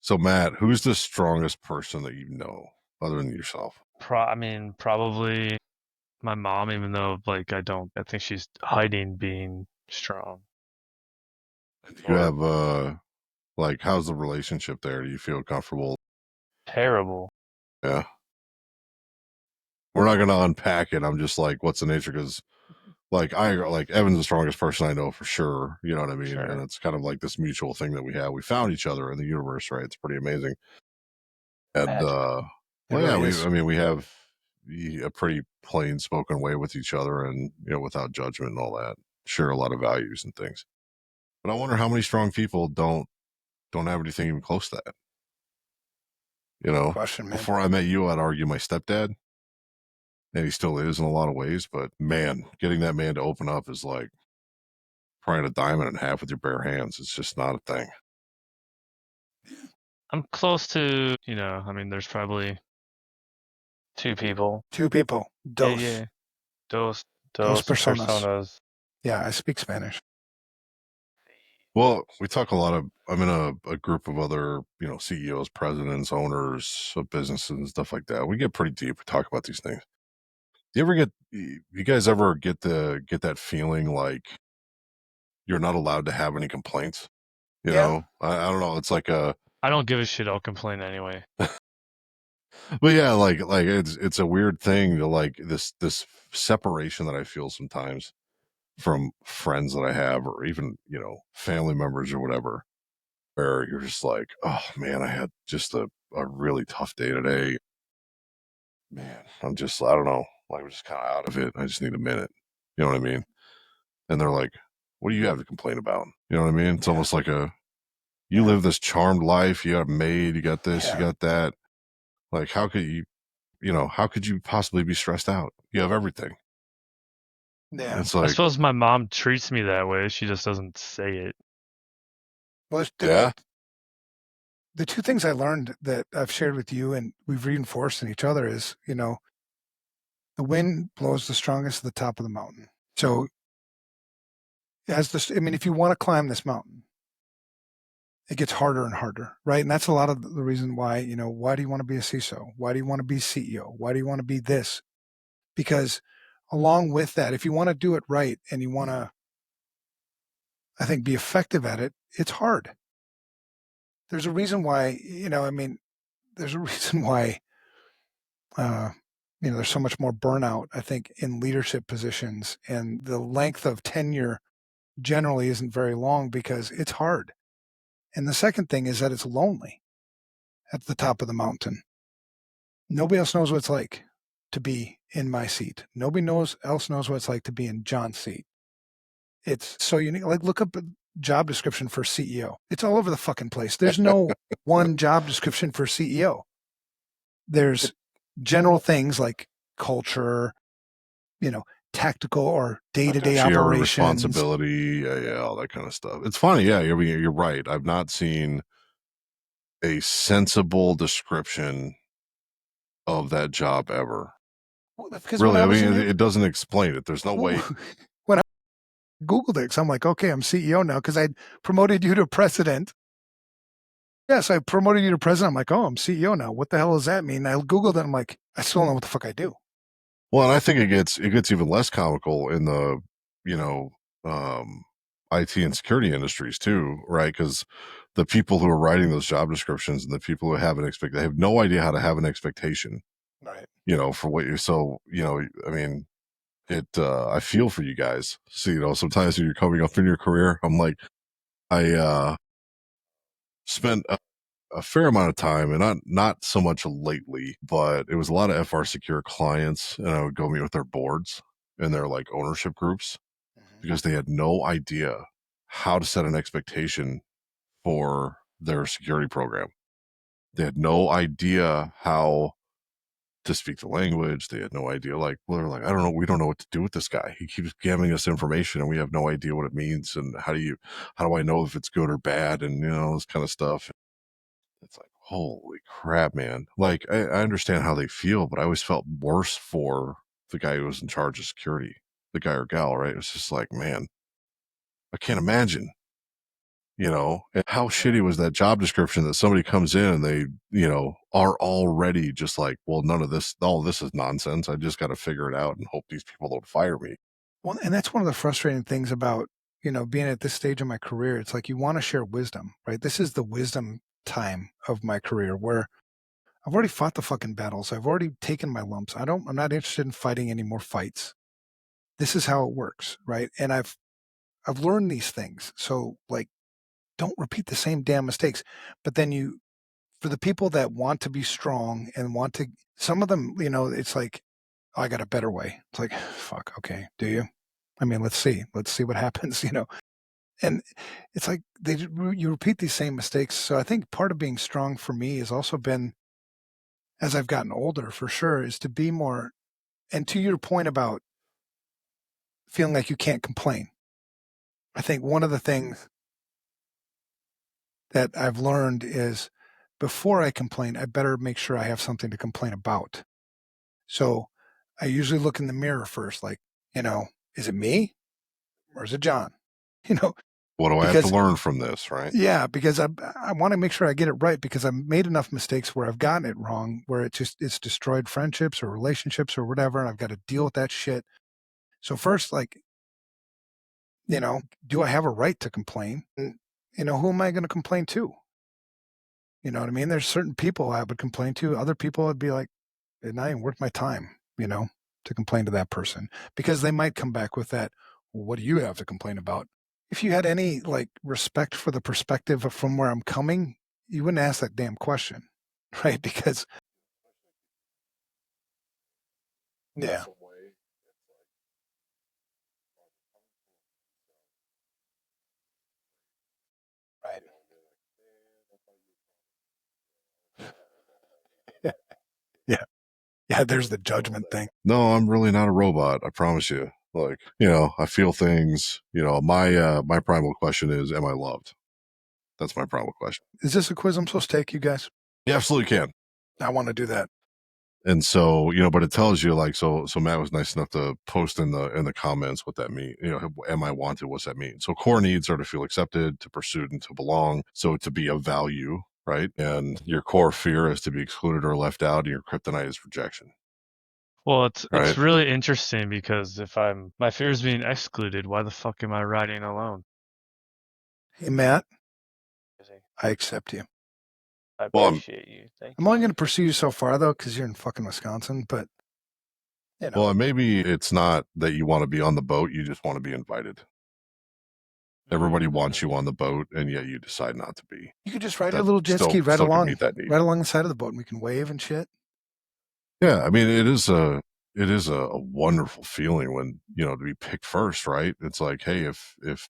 So, Matt, who's the strongest person that you know other than yourself? Probably my mom, even though I think she's hiding being strong. Do you have how's the relationship there? Do you feel comfortable? Terrible. Yeah. We're not gonna unpack it. I'm just like, what's the nature? Because Evan's the strongest person I know for sure. You know what I mean? Sure. And it's kind of like this mutual thing that we have. We found each other in the universe, right? It's pretty amazing. And we have a pretty plain spoken way with each other, and without judgment and all that. Share a lot of values and things. But I wonder how many strong people don't have anything even close to that. Question, man. Before I met you, I'd argue my stepdad, and he still is in a lot of ways. But man, getting that man to open up is like prying a diamond in half with your bare hands. It's just not a thing. I'm close to, there's probably two people. Dos. Yeah. Dos personas. Yeah, I speak Spanish. Well, we talk a lot of, I'm in a group of other, CEOs, presidents, owners of businesses and stuff like that. We get pretty deep. We talk about these things. You guys ever get that feeling like you're not allowed to have any complaints? You know, I don't know. It's like I don't give a shit. I'll complain anyway. But yeah, like it's a weird thing to like this separation that I feel sometimes from friends that I have, or even family members or whatever, where you're just like, oh man, I had just a really tough day today. Man, I don't know, like I'm just kind of out of it. I just need a minute. You know what I mean? And they're like, what do you have to complain about? You know what I mean? It's almost like you live this charmed life. You got a maid. You got this. You got that. Like, how could you possibly be stressed out? You have everything. Yeah. It's like, I suppose my mom treats me that way. She just doesn't say it. Well, the two things I learned that I've shared with you and we've reinforced in each other is, the wind blows the strongest at the top of the mountain. So if you want to climb this mountain, it gets harder and harder, right? And that's a lot of the reason why, why do you want to be a CISO? Why do you want to be CEO? Why do you want to be this? Because along with that, if you want to do it right and you want to, I think, be effective at it, it's hard. There's a reason why, there's a reason why, there's so much more burnout, I think, in leadership positions, and the length of tenure generally isn't very long because it's hard. And the second thing is that it's lonely at the top of the mountain. Nobody else knows what it's like to be in my seat. Nobody else knows what it's like to be in John's seat. It's so unique. Like, look up a job description for CEO. It's all over the fucking place. There's no one job description for CEO. There's general things like culture, tactical or day-to-day operations, responsibility, all that kind of stuff. It's funny, you're right. I've not seen a sensible description of that job ever. Well, because really, it doesn't explain it. There's no way. When I Googled it, so I'm like, okay, I'm CEO now because I promoted you to president. Yes, I promoted you to president. I'm like, oh, I'm CEO now. What the hell does that mean? I Googled it. I'm like, I still don't know what the fuck I do. Well, and I think it gets even less comical in the, IT and security industries too, right? Because the people who are writing those job descriptions and the people who have they have no idea how to have an expectation, right? For what I feel for you guys. So, sometimes when you're coming up in your career, I'm like, I spent a fair amount of time, and not so much lately, but it was a lot of FRSecure clients, and I would go meet with their boards and their like ownership groups because they had no idea how to set an expectation for their security program. They had no idea how to speak the language. They had no idea. They're like, I don't know. We don't know what to do with this guy. He keeps giving us information, and we have no idea what it means. And how do I know if it's good or bad? And this kind of stuff. It's like, holy crap, man. Like, I understand how they feel, but I always felt worse for the guy who was in charge of security, the guy or gal, right? It was just like, man, I can't imagine, and how shitty was that job description that somebody comes in and they, are already just like, well, all this is nonsense. I just got to figure it out and hope these people don't fire me. Well, and that's one of the frustrating things about, being at this stage of my career. It's like you want to share wisdom, right? This is the wisdom time of my career where I've already fought the fucking battles. I've already taken my lumps. I'm not interested in fighting any more fights. This is how it works, right? And I've learned these things. So like, don't repeat the same damn mistakes. But then for the people that want to be strong and some of them, it's like, oh, I got a better way. It's like, fuck, okay, do you? I mean, let's see what happens, And it's like you repeat these same mistakes. So I think part of being strong for me has also been, as I've gotten older, for sure, is to be more. And to your point about feeling like you can't complain, I think one of the things that I've learned is before I complain, I better make sure I have something to complain about. So I usually look in the mirror first, like, is it me or is it John? What do I have to learn from this, right? Yeah, because I want to make sure I get it right because I've made enough mistakes where I've gotten it wrong, where it's destroyed friendships or relationships or whatever, and I've got to deal with that shit. So first, like, do I have a right to complain? And, who am I going to complain to? You know what I mean? There's certain people I would complain to. Other people would be like, it's not even worth my time, to complain to that person because they might come back with that. Well, what do you have to complain about? If you had any like respect for the perspective of from where I'm coming, you wouldn't ask that damn question, right? Because yeah, right. Yeah, yeah. There's the judgment thing. No, I'm really not a robot. I promise you. Like, I feel things. My primal question is, am I loved? That's my primal question. Is this a quiz I'm supposed to take, you guys? You absolutely can. I want to do that. And so, but it tells you like, so Matt was nice enough to post in the comments what that means. Am I wanted? What's that mean? So core needs are to feel accepted, to pursue, and to belong. So to be of value, right? And your core fear is to be excluded or left out, and your kryptonite is rejection. Well, it's Right. really interesting because if my fear is being excluded, why the fuck am I riding alone? Hey, Matt, I accept you. I Well, appreciate you. Thank I'm you. only going to pursue you so far, though, because you're in fucking Wisconsin. But, Well, maybe it's not that you want to be on the boat. You just want to be invited. Everybody wants you on the boat, and yet you decide not to be. You could just ride a little jet ski right still can along, meet that need. right along the side of the boat, and we can wave and shit. Yeah, I mean, it is a wonderful feeling when to be picked first, right? It's like, hey, if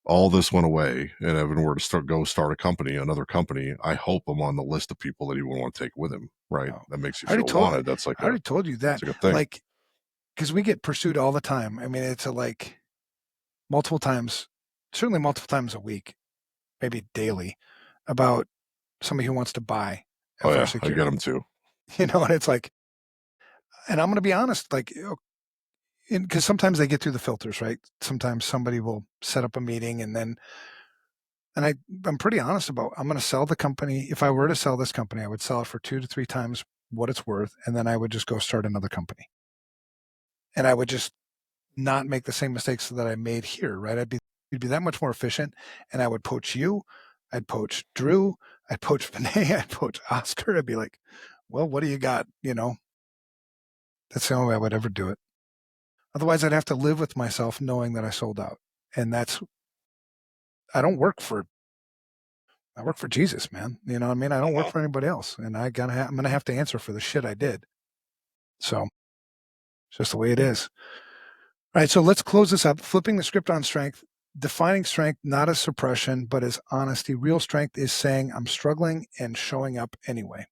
all this went away and Evan were to start a company, another company, I hope I'm on the list of people that he would want to take with him, right? Oh. That makes you feel wanted. That's like I already told you that. It's like a thing. Like, because we get pursued all the time. I mean, it's multiple times, certainly multiple times a week, maybe daily, about somebody who wants to buy FRSecure. I get them too. And it's like, and I'm going to be honest, like, because sometimes they get through the filters, right? Sometimes somebody will set up a meeting and I'm pretty honest about, I'm going to sell the company. If I were to sell this company, I would sell it for 2 to 3 times what it's worth. And then I would just go start another company. And I would just not make the same mistakes that I made here, right? You'd be that much more efficient. And I would poach you. I'd poach Drew. I'd poach Vinay. I'd poach Oscar. I'd be like, well, what do you got? That's the only way I would ever do it. Otherwise, I'd have to live with myself knowing that I sold out. And I work for Jesus, man. You know what I mean? I don't work for anybody else. And I'm going to have to answer for the shit I did. So it's just the way it is. All right. So let's close this up. Flipping the script on strength, defining strength not as suppression, but as honesty. Real strength is saying I'm struggling and showing up anyway.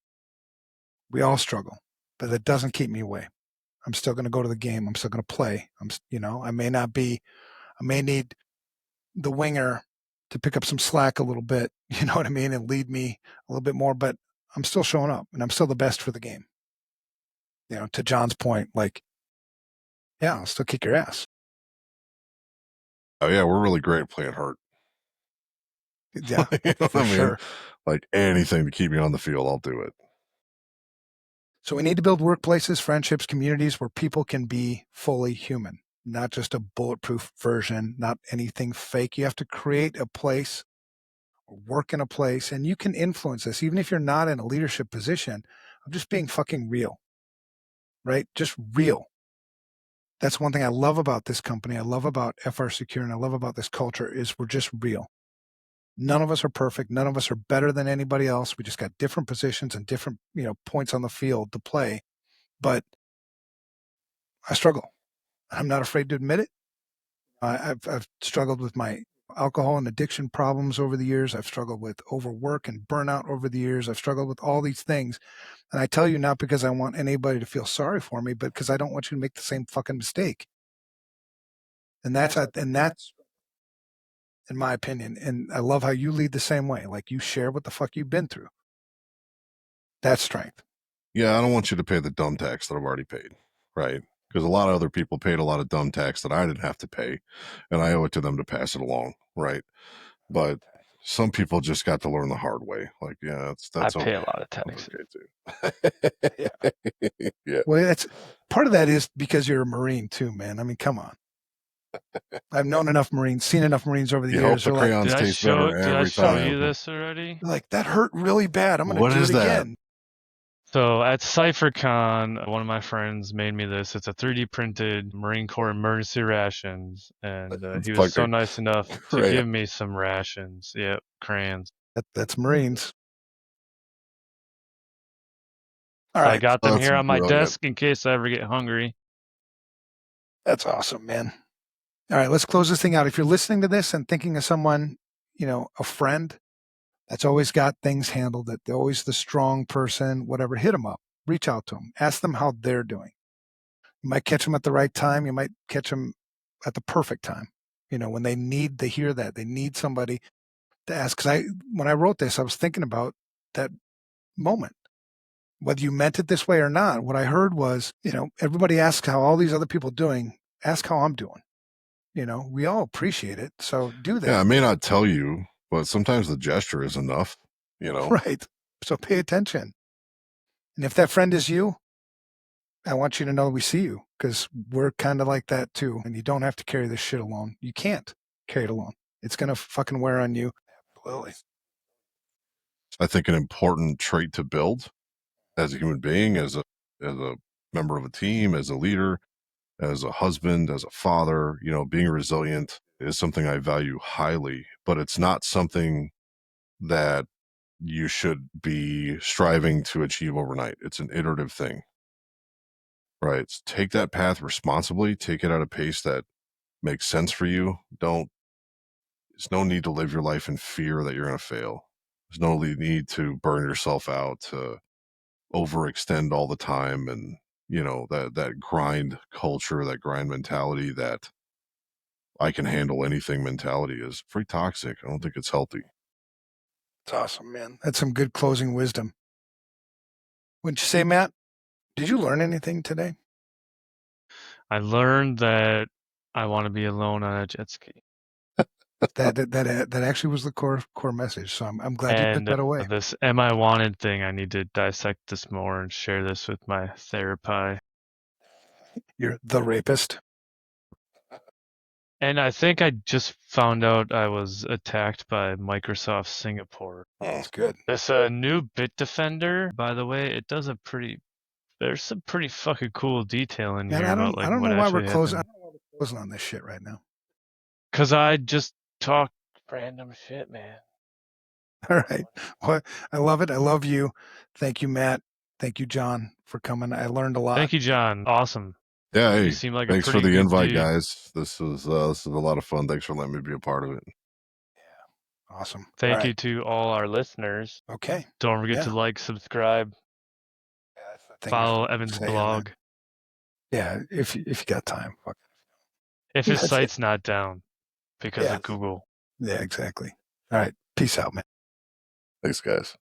We all struggle, but that doesn't keep me away. I'm still going to go to the game. I'm still going to play. I may need the winger to pick up some slack a little bit, you know what I mean, and lead me a little bit more, but I'm still showing up and I'm still the best for the game. To John's point, like, yeah, I'll still kick your ass. Oh yeah, we're really great at playing hurt. Yeah, for sure. Like anything to keep me on the field, I'll do it. So we need to build workplaces, friendships, communities where people can be fully human, not just a bulletproof version, not anything fake. You have to create a place or work in a place, and you can influence this, even if you're not in a leadership position, of just being fucking real, right? Just real. That's one thing I love about this company. I love about FRSecure, and I love about this culture is we're just real. None of us are perfect. None of us are better than anybody else. We just got different positions and different, points on the field to play. But I struggle. I'm not afraid to admit it. I've struggled with my alcohol and addiction problems over the years. I've struggled with overwork and burnout over the years. I've struggled with all these things. And I tell you not because I want anybody to feel sorry for me, but because I don't want you to make the same fucking mistake. And that's in my opinion. And I love how you lead the same way. Like you share what the fuck you've been through. That's strength. Yeah, I don't want you to pay the dumb tax that I've already paid, right? Because a lot of other people paid a lot of dumb tax that I didn't have to pay, and I owe it to them to pass it along, right? But some people just got to learn the hard way. Like, yeah, that's I okay. pay a lot of taxes. Okay too. Yeah. Well, that's part of that is because you're a Marine too, man. I mean, come on. I've known enough Marines, seen enough Marines over the years. The crayons like, taste better every time. Did I show you this already? Like, that hurt really bad. I'm going to do it again. So at CypherCon, one of my friends made me this. It's a 3D printed Marine Corps emergency rations, and he was so nice enough to give me some rations. Yep, crayons. That's Marines. All so right. I got them here on my desk in case I ever get hungry. That's awesome, man. All right, let's close this thing out. If you're listening to this and thinking of someone, a friend that's always got things handled, that they're always the strong person, whatever, hit them up, reach out to them, ask them how they're doing. You might catch them at the right time. You might catch them at the perfect time. When they need to hear that, they need somebody to ask. Because when I wrote this, I was thinking about that moment. whether you meant it this way or not, what I heard was, everybody asks how all these other people doing. Ask how I'm doing. We all appreciate it. So do that. Yeah, I may not tell you, but sometimes the gesture is enough, Right. So pay attention. And if that friend is you, I want you to know we see you, because we're kind of like that too. And you don't have to carry this shit alone. You can't carry it alone. It's going to fucking wear on you. Absolutely. I think an important trait to build as a human being, as a member of a team, as a leader, as a husband, as a father, being resilient is something I value highly, but it's not something that you should be striving to achieve overnight. It's an iterative thing, right? So take that path responsibly, take it at a pace that makes sense for you. There's no need to live your life in fear that you're going to fail. There's no need to burn yourself out, to overextend all the time, and that grind culture, that grind mentality, that I can handle anything mentality is pretty toxic. I don't think it's healthy. It's awesome, man. That's some good closing wisdom. Wouldn't you say, Matt? Did you learn anything today? I learned that I want to be alone on a jet ski. That actually was the core message. So I'm glad you took that away. This "am I wanted" thing, I need to dissect this more and share this with my therapy. You're the rapist. And I think I just found out I was attacked by Microsoft Singapore. That's good. This new Bitdefender, by the way, it does there's some pretty fucking cool detail in Man, here about I don't what know why we're actually closing. I happened. don't know why we're closing on this shit right now. Because I just talk random shit, man. All right. Well, I love it. I love you. Thank you, Matt. Thank you, John, for coming. I learned a lot. Thank you, John. Awesome. Yeah, hey, You seem like thanks a for pretty the good invite, dude. guys. This is a lot of fun. Thanks for letting me be a part of it. Yeah. Awesome. Thank you to all our listeners. Okay. Don't forget to like, subscribe, follow Evan's blog. Yeah, if you got time. Fuck. If his site's not down because of Google. Yeah, exactly. All right. Peace out, man. Thanks, guys.